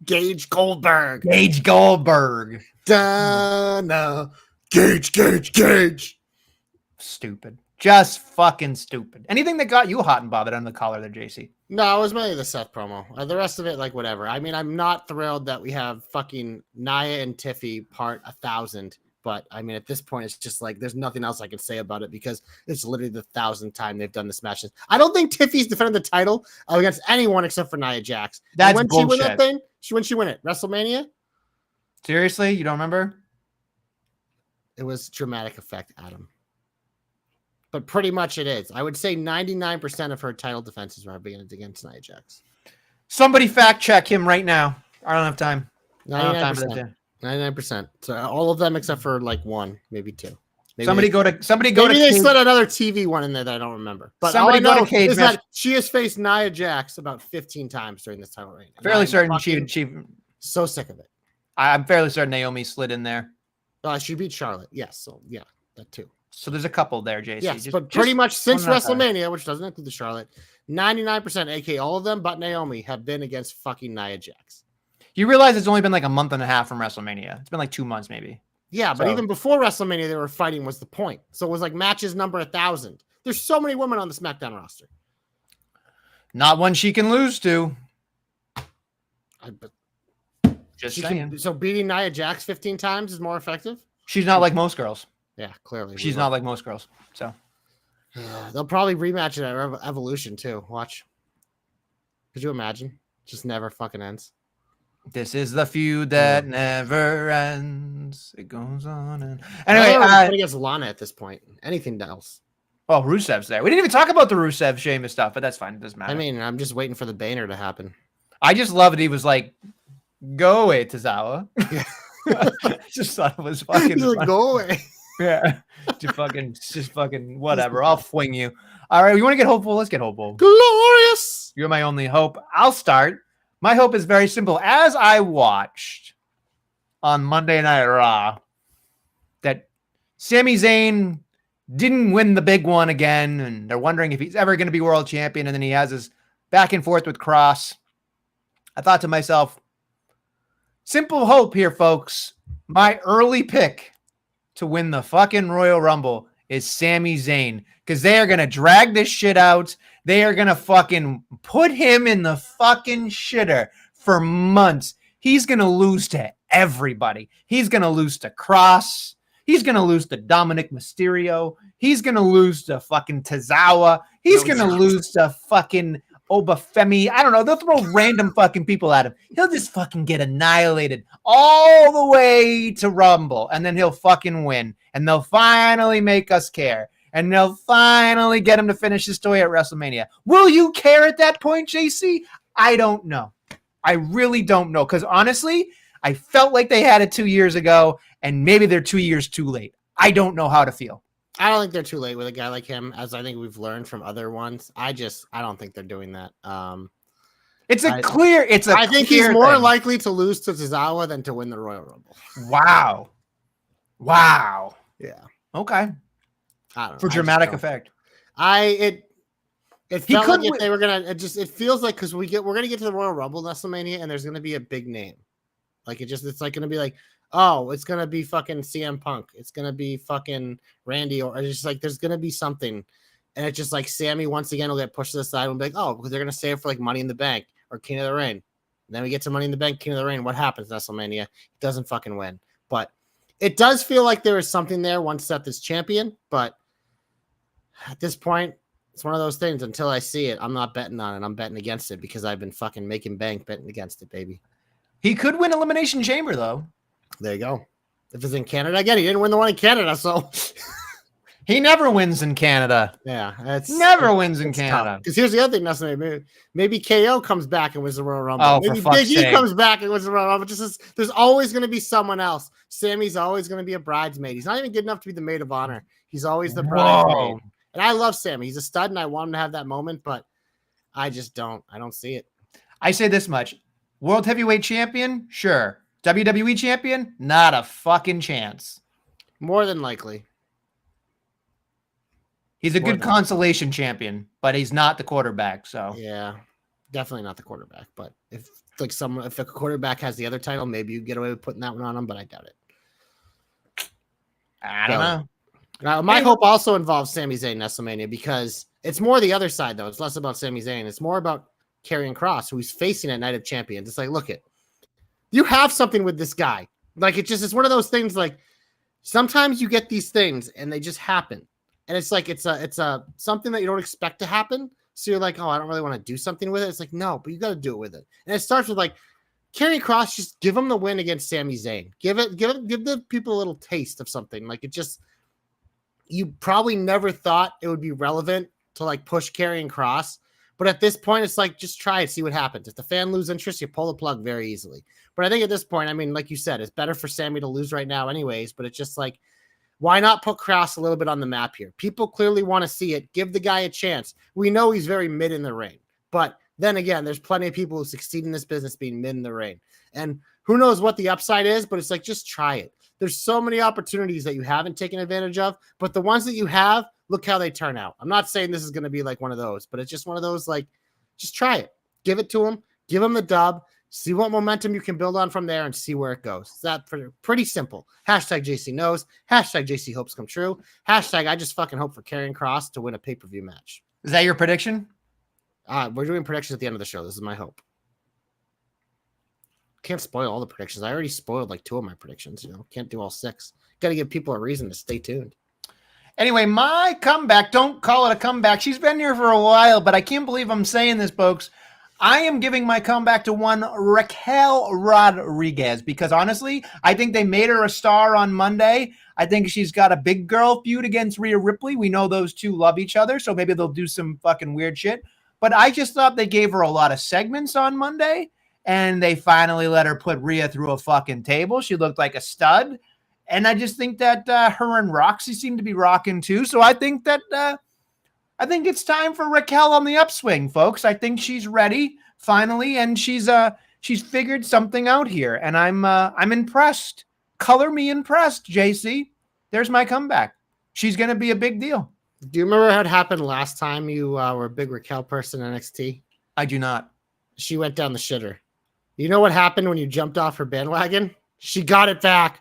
Speaker 2: Gage Goldberg.
Speaker 1: Gage Goldberg.
Speaker 2: No. Gage.
Speaker 1: Stupid. Just fucking stupid. Anything that got you hot and bothered on the collar there, JC?
Speaker 2: No, it was mainly the Seth promo. The rest of it, like, whatever. I mean, I'm not thrilled that we have fucking Nia and Tiffy part 1,000. But, I mean, at this point, it's just like there's nothing else I can say about it because it's literally the 1,000th time they've done this match. I don't think Tiffy's defended the title against anyone except for Nia Jax.
Speaker 1: That's
Speaker 2: when
Speaker 1: bullshit.
Speaker 2: She win that thing? When she win it? WrestleMania?
Speaker 1: Seriously? You don't remember?
Speaker 2: It was dramatic effect, Adam. But pretty much it is. I would say 99% of her title defenses were against Nia Jax.
Speaker 1: Somebody fact check him right now. I don't have time. I don't have time for that.
Speaker 2: 99%. 99%. So all of them except for like one, maybe two. Maybe
Speaker 1: Somebody go to
Speaker 2: they slid another TV one in there that I don't remember. But
Speaker 1: Somebody
Speaker 2: all I
Speaker 1: go
Speaker 2: know
Speaker 1: to Cage
Speaker 2: is
Speaker 1: match.
Speaker 2: that she has faced Nia Jax about 15 times during this title reign. And
Speaker 1: fairly
Speaker 2: I'm
Speaker 1: certain
Speaker 2: fucking so sick of it.
Speaker 1: I'm fairly certain Naomi slid in there.
Speaker 2: She beat Charlotte. Yes. So yeah, that too.
Speaker 1: So there's a couple there, JC.
Speaker 2: Yes, but pretty much since
Speaker 1: one at a time.
Speaker 2: WrestleMania, which doesn't include the Charlotte, 99%, aka all of them but Naomi, have been against fucking Nia Jax.
Speaker 1: You realize it's only been like a month and a half from WrestleMania. It's been like 2 months, maybe.
Speaker 2: Yeah, but even before WrestleMania, they were fighting was the point. So it was like matches number 1,000. There's so many women on the SmackDown roster.
Speaker 1: Not one she can lose to. Just saying.
Speaker 2: So beating Nia Jax 15 times is more effective?
Speaker 1: She's not like most girls.
Speaker 2: Yeah, clearly.
Speaker 1: She's not like most girls. So
Speaker 2: they'll probably rematch it at Evolution too. Watch. Could you imagine? Just never fucking ends.
Speaker 1: this is the feud that never ends. It goes on and anyway.
Speaker 2: Against Lana at this point. Anything else?
Speaker 1: Oh, Rusev's there. We didn't even talk about the Rusev Sheamus stuff, but that's fine. It doesn't matter.
Speaker 2: I mean, I'm just waiting for the Banner to happen.
Speaker 1: I just love it. He was like, "Go away, Tozawa." Just thought it was fucking.
Speaker 2: He's like, go away.
Speaker 1: Yeah, just fucking whatever. I'll fling you. All right, you want to get hopeful? Let's get hopeful.
Speaker 2: Glorious.
Speaker 1: You're my only hope. I'll start. My hope is very simple. As I watched on Monday Night Raw, that Sami Zayn didn't win the big one again, and they're wondering if he's ever going to be world champion. And then he has his back and forth with Cross. I thought to myself, simple hope here, folks. My early pick to win the fucking Royal Rumble is Sami Zayn, because they are going to drag this shit out. They are going to fucking put him in the fucking shitter for months. He's going to lose to everybody. He's going to lose to Cross. He's going to lose to Dominic Mysterio. He's going to lose to fucking Tozawa. He's going to lose to fucking Obafemi. I don't know. They'll throw random fucking people at him. He'll just fucking get annihilated all the way to Rumble, and then he'll fucking win, and they'll finally make us care, and they'll finally get him to finish his story at WrestleMania. Will you care at that point, JC? I don't know. I really don't know, because honestly, I felt like they had it 2 years ago, and maybe they're 2 years too late. I don't know how to feel.
Speaker 2: I don't think they're too late with a guy like him, as I think we've learned from other ones. I don't think they're doing that.
Speaker 1: I think
Speaker 2: he's more likely to lose to Tozawa than to win the Royal Rumble.
Speaker 1: Wow.
Speaker 2: Yeah.
Speaker 1: Okay.
Speaker 2: I don't know.
Speaker 1: For dramatic effect.
Speaker 2: It felt like if they were gonna. It feels like because we're gonna get to the Royal Rumble WrestleMania, and there's gonna be a big name. Like it's like gonna be like, oh, it's gonna be fucking CM Punk. It's gonna be fucking Randy, or it's just like there's gonna be something, and it's just like Sammy once again will get pushed to the side and be like, oh, because they're gonna save for like Money in the Bank or King of the Ring. And then we get to Money in the Bank, King of the Ring. What happens WrestleMania? He doesn't fucking win, but it does feel like there is something there once Seth is champion. But at this point, it's one of those things. Until I see it, I'm not betting on it. I'm betting against it because I've been fucking making bank betting against it, baby.
Speaker 1: He could win Elimination Chamber, though.
Speaker 2: There you go. If it's in Canada again, he didn't win the one in Canada, so
Speaker 1: He never wins in Canada.
Speaker 2: Yeah,
Speaker 1: Never wins in Canada.
Speaker 2: Because here's the other thing, maybe KO comes back and wins the Royal Rumble.
Speaker 1: Oh,
Speaker 2: maybe
Speaker 1: for fuck's
Speaker 2: Big E
Speaker 1: sake.
Speaker 2: comes back and wins the Royal Rumble. There's always going to be someone else. Sammy's always going to be a bridesmaid. He's not even good enough to be the maid of honor. He's always the bridesmaid. And I love Sammy. He's a stud, and I want him to have that moment, but I just don't. I don't see it.
Speaker 1: I say this much. World Heavyweight Champion? Sure. WWE Champion? Not a fucking chance.
Speaker 2: More than likely.
Speaker 1: He's a good consolation champion, but he's not the quarterback. So
Speaker 2: yeah, definitely not the quarterback. But if a quarterback has the other title, maybe you get away with putting that one on him. But I doubt it.
Speaker 1: I don't know.
Speaker 2: Now, my hope also involves Sami Zayn Nestlemania because it's more the other side though. It's less about Sami Zayn. It's more about Karrion Kross, who he's facing at Night of Champions. It's like, look you have something with this guy. Like it's one of those things. Like sometimes you get these things and they just happen. And it's like it's a something that you don't expect to happen. So you're like, oh, I don't really want to do something with it. It's like, no, but you got to do it with it. And it starts with like Karrion Kross, just give him the win against Sami Zayn. Give the people a little taste of something. Like you probably never thought it would be relevant to like push Karrion Kross. But at this point, it's like, just try it, see what happens. If the fan lose interest, you pull the plug very easily. But I think at this point, I mean, like you said, it's better for Sammy to lose right now anyways. But it's just like, why not put Kross a little bit on the map here? People clearly want to see it. Give the guy a chance. We know he's very mid in the ring. But then again, there's plenty of people who succeed in this business being mid in the ring. And who knows what the upside is, but it's like, just try it. There's so many opportunities that you haven't taken advantage of, but the ones that you have, look how they turn out. I'm not saying this is going to be like one of those, but it's just one of those, like, just try it. Give it to him. Give him the dub. See what momentum you can build on from there and see where it goes. That's pretty simple. Hashtag JC knows. Hashtag JC hopes come true. Hashtag I just fucking hope for Karrion Kross to win a pay-per-view match.
Speaker 1: Is that your prediction?
Speaker 2: We're doing predictions at the end of the show. This is my hope. Can't spoil all the predictions. I already spoiled like 2 of my predictions. Can't do all 6. Got to give people a reason to stay tuned.
Speaker 1: Anyway, my comeback, don't call it a comeback. She's been here for a while, but I can't believe I'm saying this, folks. I am giving my comeback to one Raquel Rodriguez because honestly, I think they made her a star on Monday. I think she's got a big girl feud against Rhea Ripley. We know those two love each other, so maybe they'll do some fucking weird shit. But I just thought they gave her a lot of segments on Monday, and they finally let her put Rhea through a fucking table. She looked like a stud. And I just think that her and Roxy seem to be rocking too. So I think that I think it's time for Raquel on the upswing, folks. I think she's ready finally, and she's figured something out here, and I'm impressed. Color me impressed, JC. There's my comeback. She's gonna be a big deal.
Speaker 2: Do you remember what happened last time you were a big Raquel person in NXT?
Speaker 1: I do not.
Speaker 2: She went down the shitter. You know what happened when you jumped off her bandwagon? She got it back.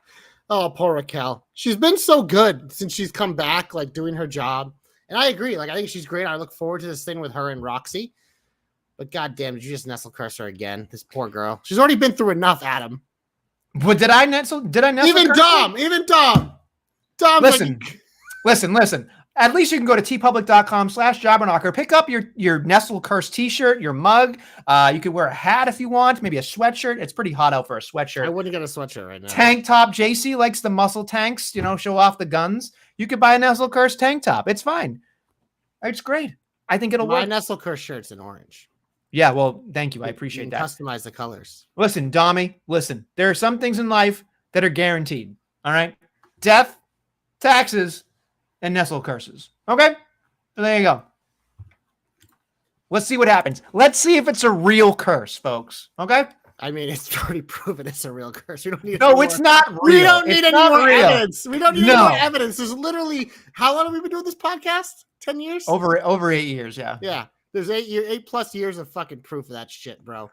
Speaker 2: Oh, poor Raquel. She's been so good since she's come back, like doing her job. And I agree. Like, I think she's great. I look forward to this thing with her and Roxy. But goddamn, did you just nestle curse her again? This poor girl. She's already been through enough, Adam.
Speaker 1: But did I nestle?
Speaker 2: Even Dom.
Speaker 1: Listen. At least you can go to tpublic.com/jobberknocker. Pick up your Nestle Curse t-shirt, your mug. You could wear a hat if you want, maybe a sweatshirt. It's pretty hot out for a sweatshirt.
Speaker 2: I wouldn't get a sweatshirt right now.
Speaker 1: Tank top. JC likes the muscle tanks, show off the guns. You could buy a Nestle Curse tank top. It's fine. It's great. I think it'll work.
Speaker 2: My Nestle Curse shirt's in orange.
Speaker 1: Yeah, well, thank you. I appreciate that.
Speaker 2: Customize the colors.
Speaker 1: Listen, Dommy, there are some things in life that are guaranteed. All right? Death, taxes, and Nestle curses. Okay? So there you go. Let's see what happens. Let's see if it's a real curse, folks. Okay?
Speaker 2: I mean, it's already proven it's a real curse. We don't need
Speaker 1: it's not real.
Speaker 2: We don't need any more evidence. We don't need any more evidence. There's literally, how long have we been doing this podcast? 10 years?
Speaker 1: Over 8 years, yeah.
Speaker 2: Yeah. There's 8+ years of fucking proof of that shit, bro.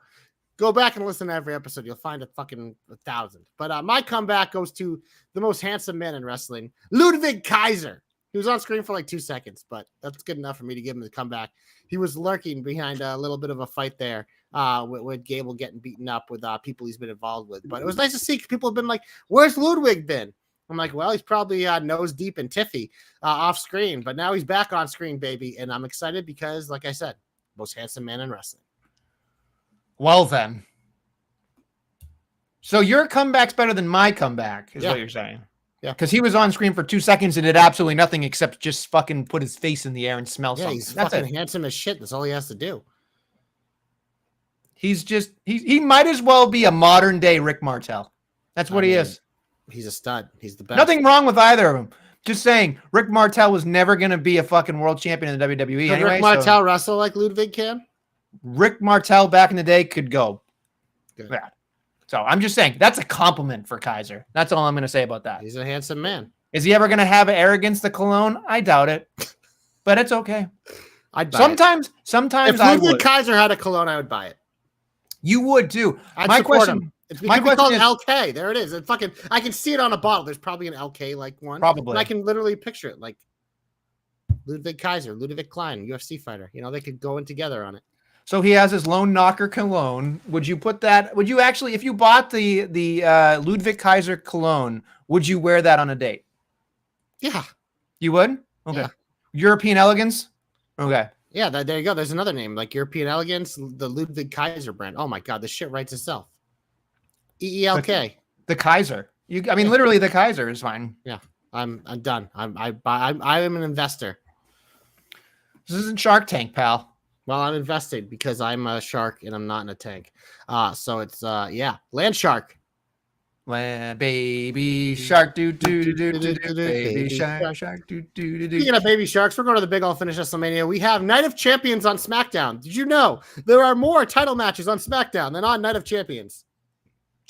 Speaker 2: Go back and listen to every episode. You'll find a fucking 1,000. But my comeback goes to the most handsome man in wrestling, Ludwig Kaiser. He was on screen for like 2 seconds, but that's good enough for me to give him the comeback. He was lurking behind a little bit of a fight there with Gable getting beaten up with people he's been involved with. But it was nice to see. People have been like, where's Ludwig been? I'm like, well, he's probably nose deep in Tiffy off screen, but now he's back on screen, baby. And I'm excited because, like I said, most handsome man in wrestling.
Speaker 1: Well, then. So your comeback's better than my comeback, is what you're saying.
Speaker 2: Yeah.
Speaker 1: Because he was on screen for 2 seconds and did absolutely nothing except just fucking put his face in the air and smell
Speaker 2: Yeah,
Speaker 1: something.
Speaker 2: he's
Speaker 1: That's
Speaker 2: fucking
Speaker 1: it.
Speaker 2: handsome as shit. That's all he has to do.
Speaker 1: He's just he might as well be a modern day Rick Martel. That's what he is.
Speaker 2: He's a stud. He's the best.
Speaker 1: Nothing wrong with either of them. Just saying, Rick Martel was never going to be a fucking world champion in the WWE
Speaker 2: Could
Speaker 1: anyway.
Speaker 2: Rick Martel wrestle like Ludwig can?
Speaker 1: Rick Martel back in the day could go.
Speaker 2: Good.
Speaker 1: Yeah. So I'm just saying that's a compliment for Kaiser. That's all I'm going to say about that.
Speaker 2: He's a handsome man.
Speaker 1: Is he ever going to have arrogance to Cologne? I doubt it, but it's okay.
Speaker 2: I'd buy
Speaker 1: Sometimes
Speaker 2: if
Speaker 1: I
Speaker 2: Ludwig
Speaker 1: would.
Speaker 2: Kaiser had a cologne, I would buy it.
Speaker 1: You would too.
Speaker 2: I'd
Speaker 1: My
Speaker 2: support
Speaker 1: question.
Speaker 2: him. It's
Speaker 1: My
Speaker 2: called
Speaker 1: question is,
Speaker 2: LK. There it is. It fucking. I can see it on a bottle. There's probably an LK like one.
Speaker 1: Probably.
Speaker 2: And I can literally picture it like Ludwig Kaiser, Ludwig Klein, UFC fighter. You know, they could go in together on it.
Speaker 1: so he has his Lone Knocker cologne. Would you put that? Would you actually, if you bought the Ludwig Kaiser cologne, would you wear that on a date?
Speaker 2: Yeah.
Speaker 1: You would? Okay.
Speaker 2: Yeah.
Speaker 1: European elegance? Okay.
Speaker 2: Yeah, there you go. There's another name like European Elegance, the Ludwig Kaiser brand. Oh my god, this shit writes itself. EELK.
Speaker 1: The Kaiser. I mean, literally, the Kaiser is fine.
Speaker 2: Yeah, I'm done. I am an investor.
Speaker 1: This isn't Shark Tank, pal.
Speaker 2: Well, I'm invested because I'm a shark and I'm not in a tank. So it's land shark.
Speaker 1: Baby shark, do do do do do, baby shark, do do do do.
Speaker 2: Speaking of baby sharks, we're going to the big all finish Nestlemania. We have Night of Champions on SmackDown. Did you know there are more title matches on SmackDown than on Night of Champions?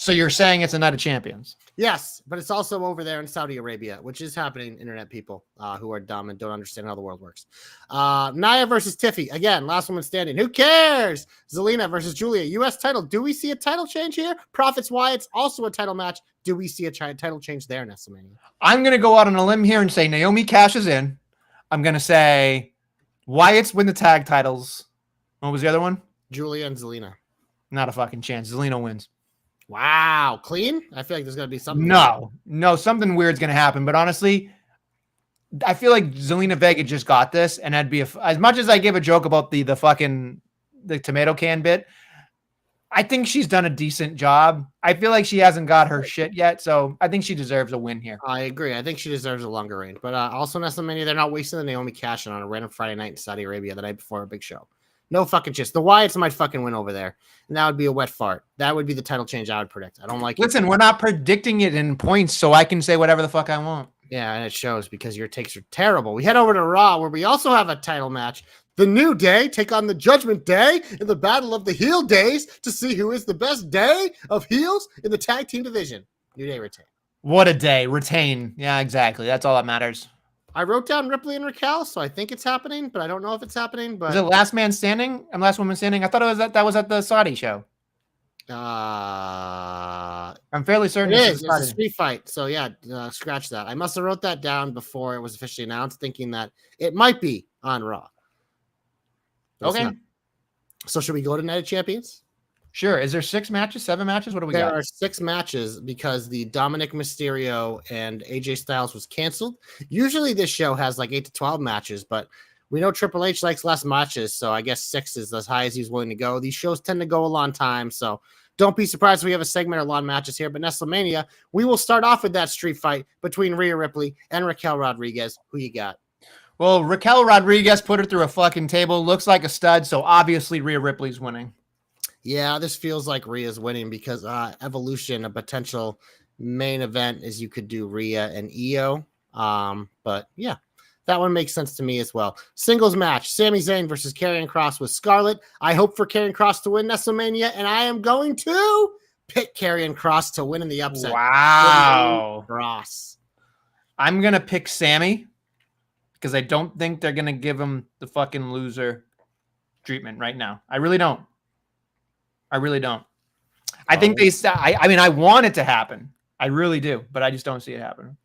Speaker 1: So you're saying it's a Night of Champions?
Speaker 2: Yes, but it's also over there in Saudi Arabia, which is happening. Internet people who are dumb and don't understand how the world works. Nia versus Tiffy. Again, last woman standing. Who cares? Zelina versus Julia. U.S. title. Do we see a title change here? Profits Wyatt's also a title match. Do we see a title change there, Nestlemania?
Speaker 1: I'm going to go out on a limb here and say Naomi cashes in. I'm going to say Wyatt's win the tag titles. What was the other one?
Speaker 2: Julia and Zelina.
Speaker 1: Not a fucking chance. Zelina wins.
Speaker 2: Wow. Clean? I feel like there's going to be something.
Speaker 1: No, something weird's going to happen. But honestly, I feel like Zelina Vega just got this. And that'd be as much as I give a joke about the tomato can bit, I think she's done a decent job. I feel like she hasn't got her shit yet. So I think she deserves a win here.
Speaker 2: I agree. I think she deserves a longer reign. But also, Nestlemania, they're not wasting the Naomi cash in on a random Friday night in Saudi Arabia the night before a big show. No fucking chance. The Wyatts might fucking win over there. And that would be a wet fart. That would be the title change I would predict. I don't like it.
Speaker 1: Listen, we're not predicting it in points, so I can say whatever the fuck I want.
Speaker 2: Yeah, and it shows because your takes are terrible. We head over to Raw, where we also have a title match. The New Day take on the Judgment Day in the Battle of the Heel Days to see who is the best day of heels in the tag team division. New Day retain.
Speaker 1: What a day. Retain. Yeah, exactly. That's all that matters.
Speaker 2: I wrote down Ripley and Raquel, so I think it's happening, but I don't know if it's happening. But
Speaker 1: is it last man standing and last woman standing? I thought it was that was at the Saudi show. I'm fairly certain
Speaker 2: it is. It's a street fight. So yeah, scratch that. I must have wrote that down before it was officially announced, thinking that it might be on Raw.
Speaker 1: Okay.
Speaker 2: So should we go to Night of Champions?
Speaker 1: Sure. Is there 6 matches, 7 matches? What do we got?
Speaker 2: There are 6 matches because the Dominic Mysterio and AJ Styles was canceled. Usually this show has like 8 to 12 matches, but we know Triple H likes less matches, so I guess 6 is as high as he's willing to go. These shows tend to go a long time, so don't be surprised if we have a segment of long matches here. But Nestlemania, we will start off with that street fight between Rhea Ripley and Raquel Rodriguez. Who you got?
Speaker 1: Well, Raquel Rodriguez put her through a fucking table. Looks like a stud, so obviously Rhea Ripley's winning.
Speaker 2: Yeah, this feels like Rhea's winning because Evolution, a potential main event is you could do Rhea and Io. But yeah, that one makes sense to me as well. Singles match, Sami Zayn versus Karrion Kross with Scarlett. I hope for Karrion Kross to win Nestlemania, and I am going to pick Karrion Kross to win in the upset.
Speaker 1: Wow.
Speaker 2: Kross.
Speaker 1: I'm going to pick Sammy because I don't think they're going to give him the fucking loser treatment right now. I really don't. I think I want it to happen. I really do, but I just don't see it happening.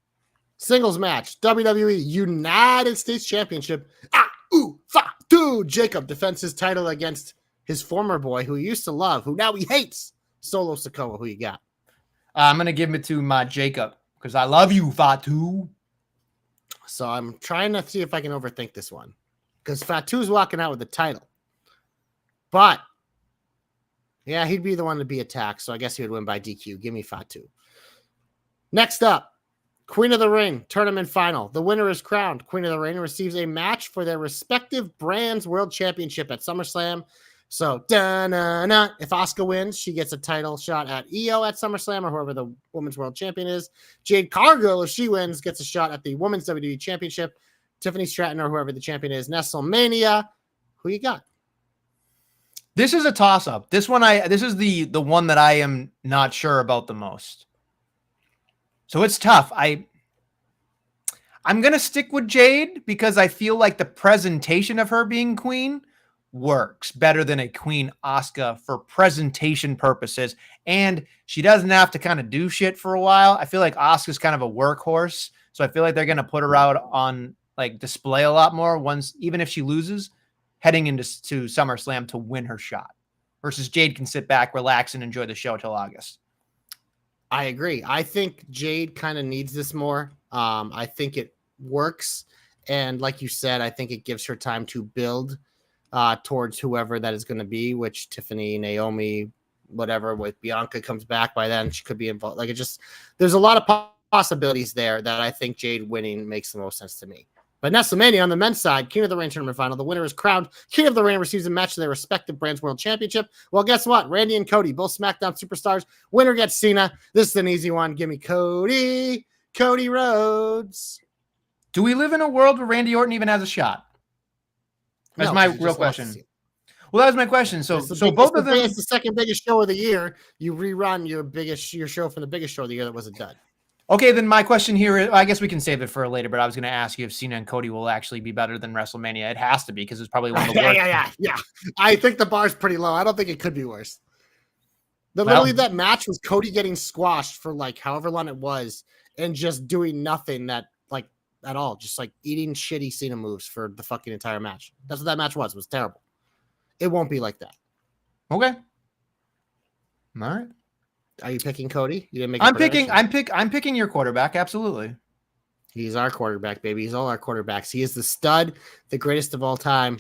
Speaker 2: Singles match, WWE United States Championship. Dude, Jacob defends his title against his former boy who he used to love, who now he hates. Solo Sikoa, who you got?
Speaker 1: I'm going to give it to my Jacob because I love you, Fatu.
Speaker 2: So I'm trying to see if I can overthink this one because Fatu's walking out with the title. But yeah, he'd be the one to be attacked, so I guess he would win by DQ. Give me Fatu. Next up, Queen of the Ring tournament final. The winner is crowned. Queen of the Ring receives a match for their respective brands world championship at SummerSlam. So, if Asuka wins, she gets a title shot at Io at SummerSlam or whoever the women's world champion is. Jade Cargill, if she wins, gets a shot at the women's WWE championship. Tiffany Stratton or whoever the champion is. Nestlemania. Who you got?
Speaker 1: This is a toss-up. This is the one that I am not sure about the most. So it's tough. I'm going to stick with Jade because I feel like the presentation of her being queen works better than a Queen Asuka for presentation purposes. And she doesn't have to kind of do shit for a while. I feel like Asuka's kind of a workhorse. So I feel like they're going to put her out on like display a lot more once, even if she loses, heading into SummerSlam to win her shot versus Jade can sit back, relax, and enjoy the show till August.
Speaker 2: I agree. I think Jade kind of needs this more. I think it works. And like you said, I think it gives her time to build towards whoever that is going to be, which Tiffany, Naomi, whatever, with Bianca comes back by then, she could be involved. Like there's a lot of possibilities there that I think Jade winning makes the most sense to me. But Nestlemania on the men's side, King of the Ring tournament final. The winner is crowned. King of the Ring receives a match to their respective brands world championship. Well, guess what? Randy and Cody, both SmackDown superstars. Winner gets Cena. This is an easy one. Give me Cody. Cody Rhodes.
Speaker 1: Do we live in a world where Randy Orton even has a shot? That's my real question. Well, that was my question. So both of them.
Speaker 2: It's the second biggest show of the year. You rerun your show from the biggest show of the year that was a dud.
Speaker 1: Okay, then my question here is, I guess we can save it for later, but I was going to ask you if Cena and Cody will actually be better than WrestleMania. It has to be because it's probably one of the worst.
Speaker 2: Yeah. I think the bar's pretty low. I don't think it could be worse. Literally, that match was Cody getting squashed for like however long it was and just doing nothing that like at all, just like eating shitty Cena moves for the fucking entire match. That's what that match was. It was terrible. It won't be like that.
Speaker 1: Okay. All right.
Speaker 2: Are you picking Cody? You didn't make.
Speaker 1: I'm picking your quarterback. Absolutely.
Speaker 2: He's our quarterback, baby. He's all our quarterbacks. He is the stud, the greatest of all time,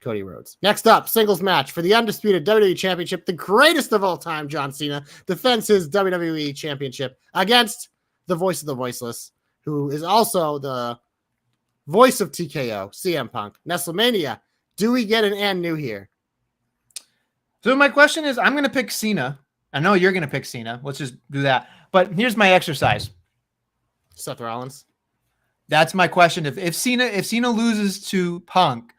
Speaker 2: Cody Rhodes. Next up, singles match for the undisputed WWE Championship. The greatest of all time, John Cena, defends his WWE Championship against the voice of the voiceless, who is also the voice of TKO, CM Punk. Nestlemania. Do we get an and new here?
Speaker 1: So my question is, I'm going to pick Cena. I know you're going to pick Cena. Let's just do that. But here's my exercise.
Speaker 2: Seth Rollins.
Speaker 1: That's my question. If Cena loses to Punk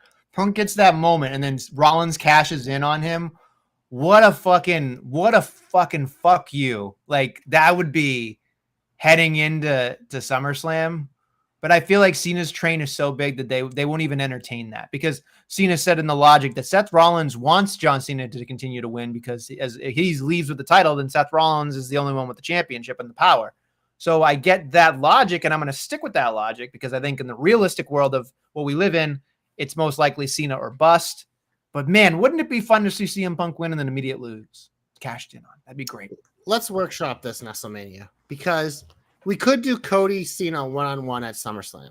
Speaker 1: gets that moment and then Rollins cashes in on him, what a fucking fuck you. Like that would be heading into SummerSlam. But I feel like Cena's train is so big that they won't even entertain that because Cena said in the logic that Seth Rollins wants John Cena to continue to win because as he leaves with the title, then Seth Rollins is the only one with the championship and the power. So I get that logic and I'm going to stick with that logic because I think in the realistic world of what we live in, it's most likely Cena or bust. But man, wouldn't it be fun to see CM Punk win and then immediate lose? Cashed in on. That'd be great.
Speaker 2: Let's workshop this Nestlemania because we could do Cody Cena one-on-one at SummerSlam.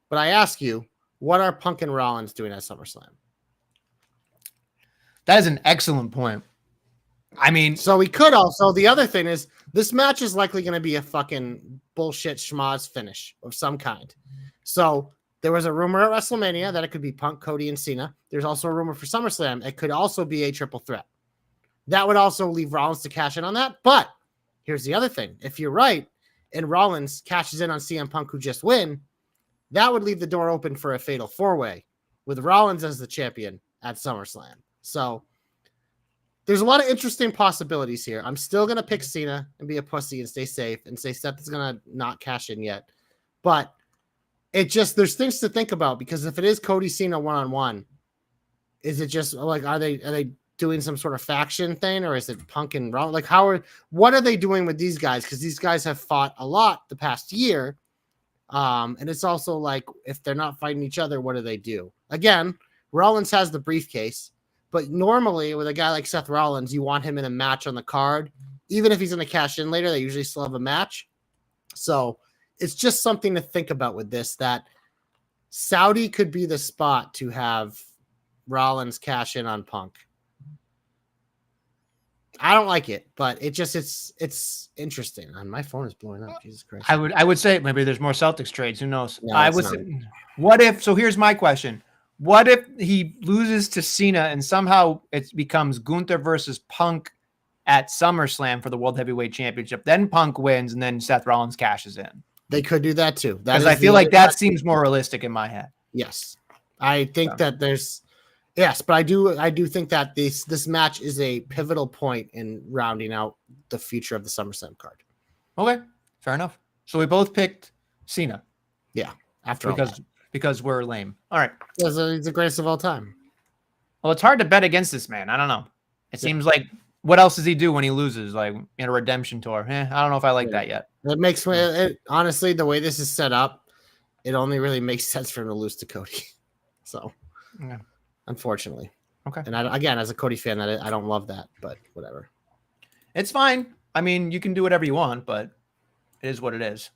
Speaker 2: But I ask you, what are Punk and Rollins doing at SummerSlam?
Speaker 1: That is an excellent point. I mean,
Speaker 2: so we could also, the other thing is this match is likely going to be a fucking bullshit schmoz finish of some kind. So there was a rumor at WrestleMania that it could be Punk, Cody, and Cena. There's also a rumor for SummerSlam. It could also be a triple threat. That would also leave Rollins to cash in on that. But here's the other thing. If you're right, and Rollins cashes in on CM Punk, who just win, that would leave the door open for a fatal four-way with Rollins as the champion at SummerSlam. So there's a lot of interesting possibilities here. I'm still going to pick Cena and be a pussy and stay safe and say Seth is going to not cash in yet. But there's things to think about because if it is Cody Cena one-on-one, is it just like, are they doing some sort of faction thing or is it Punk and Rollins? Like what are they doing with these guys? Because these guys have fought a lot the past year. And it's also like, if they're not fighting each other, what do they do? Again, Rollins has the briefcase, but normally with a guy like Seth Rollins, you want him in a match on the card. Even if he's going to cash in later, they usually still have a match. So it's just something to think about with this, that Saudi could be the spot to have Rollins cash in on Punk. I don't like it, but it's interesting. And my phone is blowing up. Jesus Christ.
Speaker 1: I would say maybe there's more Celtics trades. Who knows?
Speaker 2: No,
Speaker 1: I
Speaker 2: it's
Speaker 1: was.
Speaker 2: not.
Speaker 1: What if? So here's my question: what if he loses to Cena and somehow it becomes Gunther versus Punk at SummerSlam for the World Heavyweight Championship? Then Punk wins, and then Seth Rollins cashes in.
Speaker 2: They could do that too.
Speaker 1: Because I feel like that seems more realistic in my head.
Speaker 2: Yes, I think that there's. Yes, but I do think that this match is a pivotal point in rounding out the future of the SummerSlam card.
Speaker 1: Okay, fair enough. So we both picked Cena.
Speaker 2: Yeah,
Speaker 1: because we're lame. All right.
Speaker 2: He's the greatest of all time.
Speaker 1: Well, it's hard to bet against this man. I don't know. It seems like what else does he do when he loses? Like in a redemption tour. I don't know if I like that yet.
Speaker 2: It makes me honestly the way this is set up, it only really makes sense for him to lose to Cody. So.
Speaker 1: Yeah.
Speaker 2: Unfortunately.
Speaker 1: Okay.
Speaker 2: And again, as a Cody fan, I don't love that, but whatever.
Speaker 1: It's fine. I mean, you can do whatever you want, but it is what it is.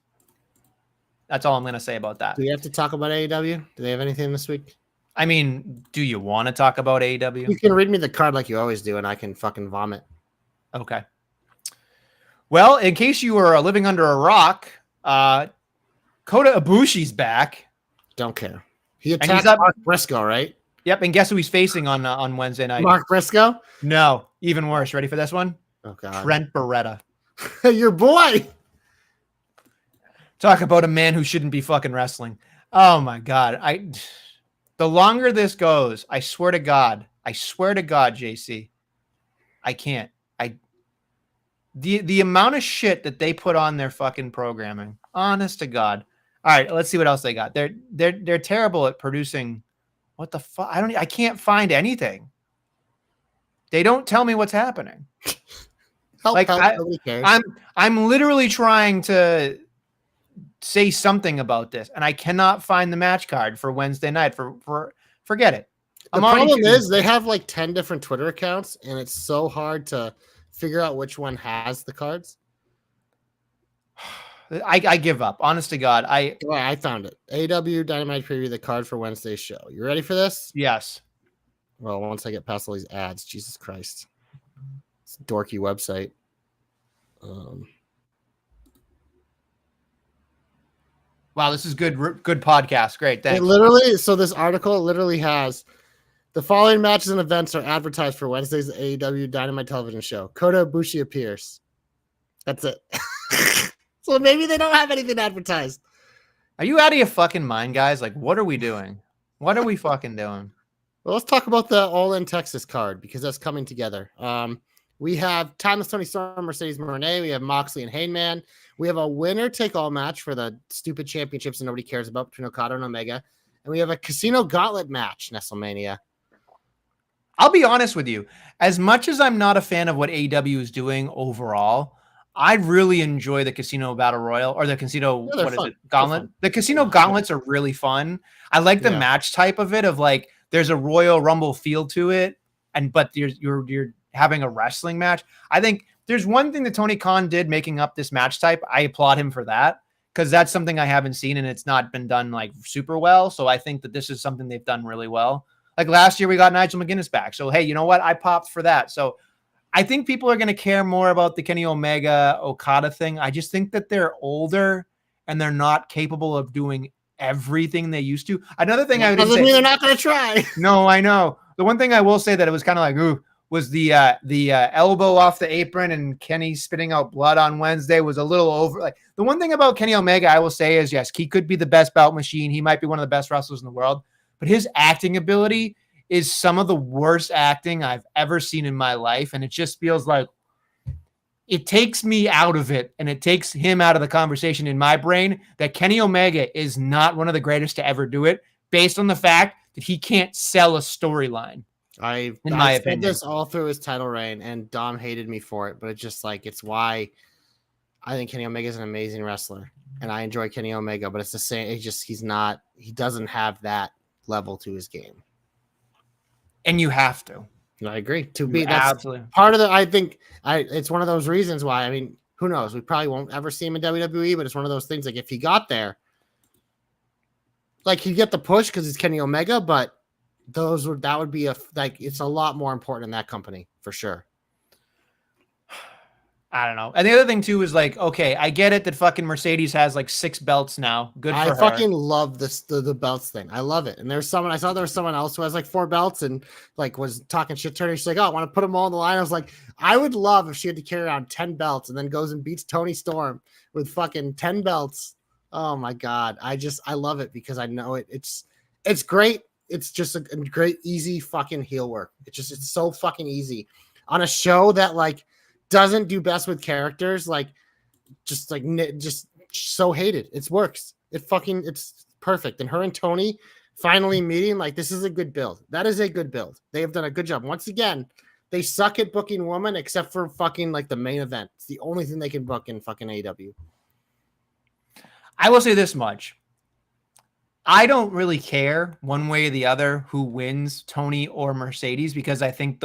Speaker 1: That's all I'm going to say about that.
Speaker 2: Do we have to talk about AEW? Do they have anything this week?
Speaker 1: I mean, do you want to talk about AEW?
Speaker 2: You can read me the card like you always do, and I can fucking vomit.
Speaker 1: Okay. Well, in case you were living under a rock, Kota Ibushi's back.
Speaker 2: Don't care. He attacked Mark Briscoe, right?
Speaker 1: Yep, and guess who he's facing on Wednesday night?
Speaker 2: Mark Briscoe?
Speaker 1: No, even worse. Ready for this one?
Speaker 2: Oh, God.
Speaker 1: Trent Beretta.
Speaker 2: Your boy.
Speaker 1: Talk about a man who shouldn't be fucking wrestling. Oh, my God. The longer this goes, I swear to God, JC, I can't. The amount of shit that they put on their fucking programming, honest to God. All right, let's see what else they got. They're terrible at producing. What the fuck? I can't find anything. They don't tell me what's happening. I'm literally trying to say something about this, and I cannot find the match card for Wednesday night. Forget it.
Speaker 2: The problem is they have like 10 different Twitter accounts, and it's so hard to figure out which one has the cards.
Speaker 1: I give up. Honest to God, I
Speaker 2: found it. AEW Dynamite Preview, the card for Wednesday's show. You ready for this?
Speaker 1: Yes.
Speaker 2: Well, once I get past all these ads, Jesus Christ, it's a dorky website.
Speaker 1: Wow, this is good podcast. Great, thanks.
Speaker 2: This article literally has the following matches and events are advertised for Wednesday's AEW Dynamite television show. Kota Ibushi appears. That's it. So maybe they don't have anything advertised.
Speaker 1: Are you out of your fucking mind, guys? Like, what are we doing? What are we fucking doing?
Speaker 2: Well, let's talk about the All In Texas card because that's coming together. We have Timeless Tony Storm, Mercedes Moné. We have Moxley and Heyman. We have a winner-take-all match for the stupid championships that nobody cares about between Okada and Omega. And we have a Casino Gauntlet match, Nestlemania.
Speaker 1: I'll be honest with you. As much as I'm not a fan of what AEW is doing overall, I really enjoy the Casino Battle Royal or the Casino Gauntlet. The Casino Gauntlets are really fun. I like the match type of it. Of like, there's a Royal Rumble feel to it, but you're having a wrestling match. I think there's one thing that Tony Khan did making up this match type. I applaud him for that because that's something I haven't seen and it's not been done like super well. So I think that this is something they've done really well. Like last year, we got Nigel McGuinness back. So hey, you know what? I popped for that. So I think people are going to care more about the Kenny Omega Okada thing. I just think that they're older and they're not capable of doing everything they used to. Another thing I would say,
Speaker 2: they're not going to try.
Speaker 1: No, I know. The one thing I will say that it was kind of like, ooh, was the elbow off the apron and Kenny spitting out blood on Wednesday was a little over. Like the one thing about Kenny Omega, I will say is yes, he could be the best bout machine. He might be one of the best wrestlers in the world, but his acting ability is some of the worst acting I've ever seen in my life. And it just feels like it takes me out of it and it takes him out of the conversation in my brain that Kenny Omega is not one of the greatest to ever do it based on the fact that he can't sell a storyline.
Speaker 2: I've said this all through his title reign and Dom hated me for it, but it's just like, it's why I think Kenny Omega is an amazing wrestler and I enjoy Kenny Omega, but it's the same. He doesn't have that level to his game.
Speaker 1: And you have to.
Speaker 2: I agree.
Speaker 1: That's absolutely
Speaker 2: part of I think it's one of those reasons why, I mean, who knows? We probably won't ever see him in WWE, but it's one of those things like if he got there, like he'd get the push because he's Kenny Omega, but that would be it's a lot more important in that company for sure.
Speaker 1: I don't know. And the other thing too is like, okay, I get it that fucking Mercedes has like 6 belts now. Good for
Speaker 2: I
Speaker 1: her.
Speaker 2: fucking love this the belts thing. I love it. And there's someone I saw there was someone else who has like 4 belts and like was talking shit to her. She's like, "Oh, I want to put them all on the line." I was like, I would love if she had to carry around 10 belts and then goes and beats Tony Storm with fucking 10 belts. Oh my god. I love it because I know it's great. It's just a great easy fucking heel work. It's so fucking easy on a show that like doesn't do best with characters like just so hated. It works. It's perfect. And her and Tony finally meeting, like this is a good build. That is a good build. They have done a good job. Once again, they suck at booking women except for fucking like the main event. It's the only thing they can book in fucking AEW.
Speaker 1: I will say this much. I don't really care one way or the other who wins, Tony or Mercedes, because I think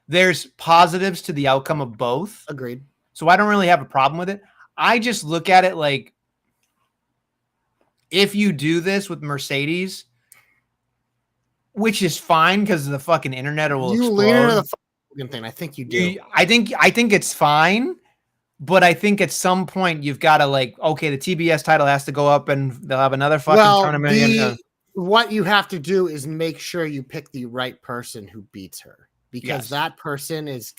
Speaker 1: there's positives to the outcome of both.
Speaker 2: Agreed.
Speaker 1: So I don't really have a problem with it. I just look at it like, if you do this with Mercedes, which is fine because the fucking internet will
Speaker 2: you
Speaker 1: explode.
Speaker 2: lean into the fucking thing. I think you do.
Speaker 1: I think it's fine, but I think at some point you've got to like, okay, the TBS title has to go up and they'll have another fucking tournament.
Speaker 2: What you have to do is make sure you pick the right person who beats her, because that person is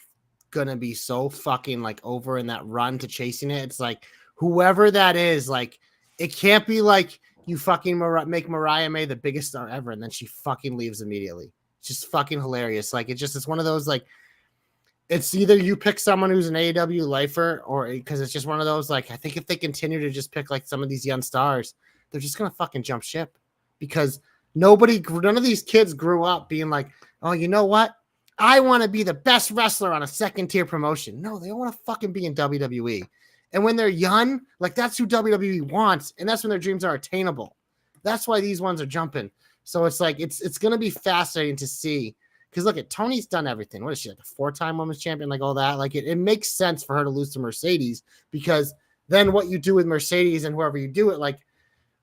Speaker 2: gonna be so fucking like over in that run to chasing it. It's like whoever that is, like it can't be like you fucking make Mariah May the biggest star ever and then she fucking leaves immediately. It's just fucking hilarious. Like it's one of those like it's either you pick someone who's an AEW lifer or because it's just one of those like I think if they continue to just pick like some of these young stars, they're just gonna fucking jump ship because none of these kids grew up being like, oh, you know what? I want to be the best wrestler on a second tier promotion. No, they all want to fucking be in WWE. And when they're young, like that's who WWE wants. And that's when their dreams are attainable. That's why these ones are jumping. So it's like, it's going to be fascinating to see. Because look at Tony's done everything. What is she, like a 4-time women's champion? Like all that. Like it makes sense for her to lose to Mercedes because then what you do with Mercedes and whoever you do it, like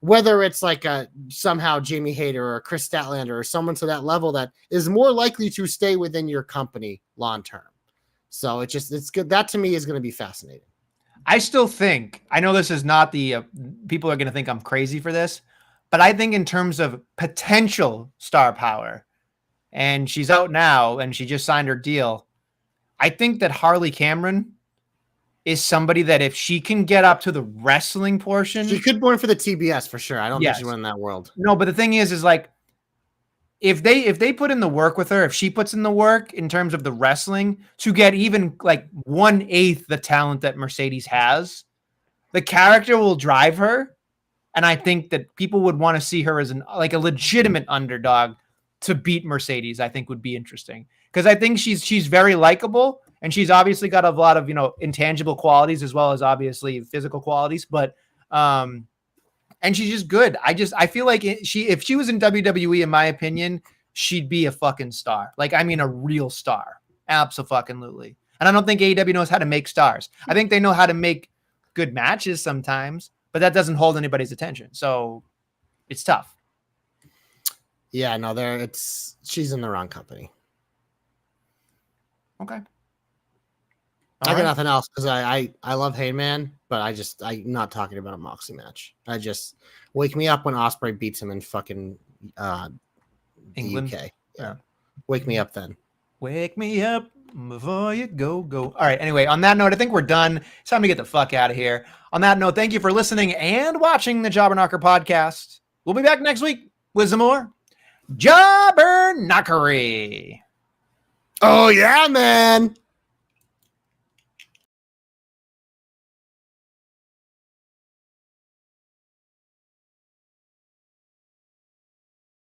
Speaker 2: whether it's like a somehow Jamie Hayter or Chris Statlander or someone to that level that is more likely to stay within your company long term. So it's good. That to me is going to be fascinating.
Speaker 1: I still think, I know this is not the, people are going to think I'm crazy for this, but I think in terms of potential star power, and she's out now and she just signed her deal, I think that Harley Cameron is somebody that if she can get up to the wrestling portion,
Speaker 2: she could win for the TBS for sure. I don't think she's winning that world.
Speaker 1: No, but the thing is like, if they put in the work with her, if she puts in the work in terms of the wrestling to get even like 1/8 the talent that Mercedes has, the character will drive her. And I think that people would want to see her as like a legitimate underdog to beat Mercedes. I think would be interesting because I think she's very likable and she's obviously got a lot of, intangible qualities as well as obviously physical qualities, but, and she's just good. I feel like if she was in WWE, in my opinion, she'd be a fucking star. Like, I mean, a real star. Absolutely. And I don't think AEW knows how to make stars. I think they know how to make good matches sometimes, but that doesn't hold anybody's attention. So it's tough.
Speaker 2: Yeah, no, she's in the wrong company.
Speaker 1: Okay.
Speaker 2: I got nothing else because I love Heyman, but I'm not talking about a Moxley match. I just wake me up when Ospreay beats him in fucking
Speaker 1: England.
Speaker 2: UK. Yeah. Wake me up then.
Speaker 1: Wake me up before you go. All right. Anyway, on that note, I think we're done. It's time to get the fuck out of here. On that note, thank you for listening and watching the Jobber Knocker podcast. We'll be back next week with some more Jobber Knockery.
Speaker 2: Oh yeah, man.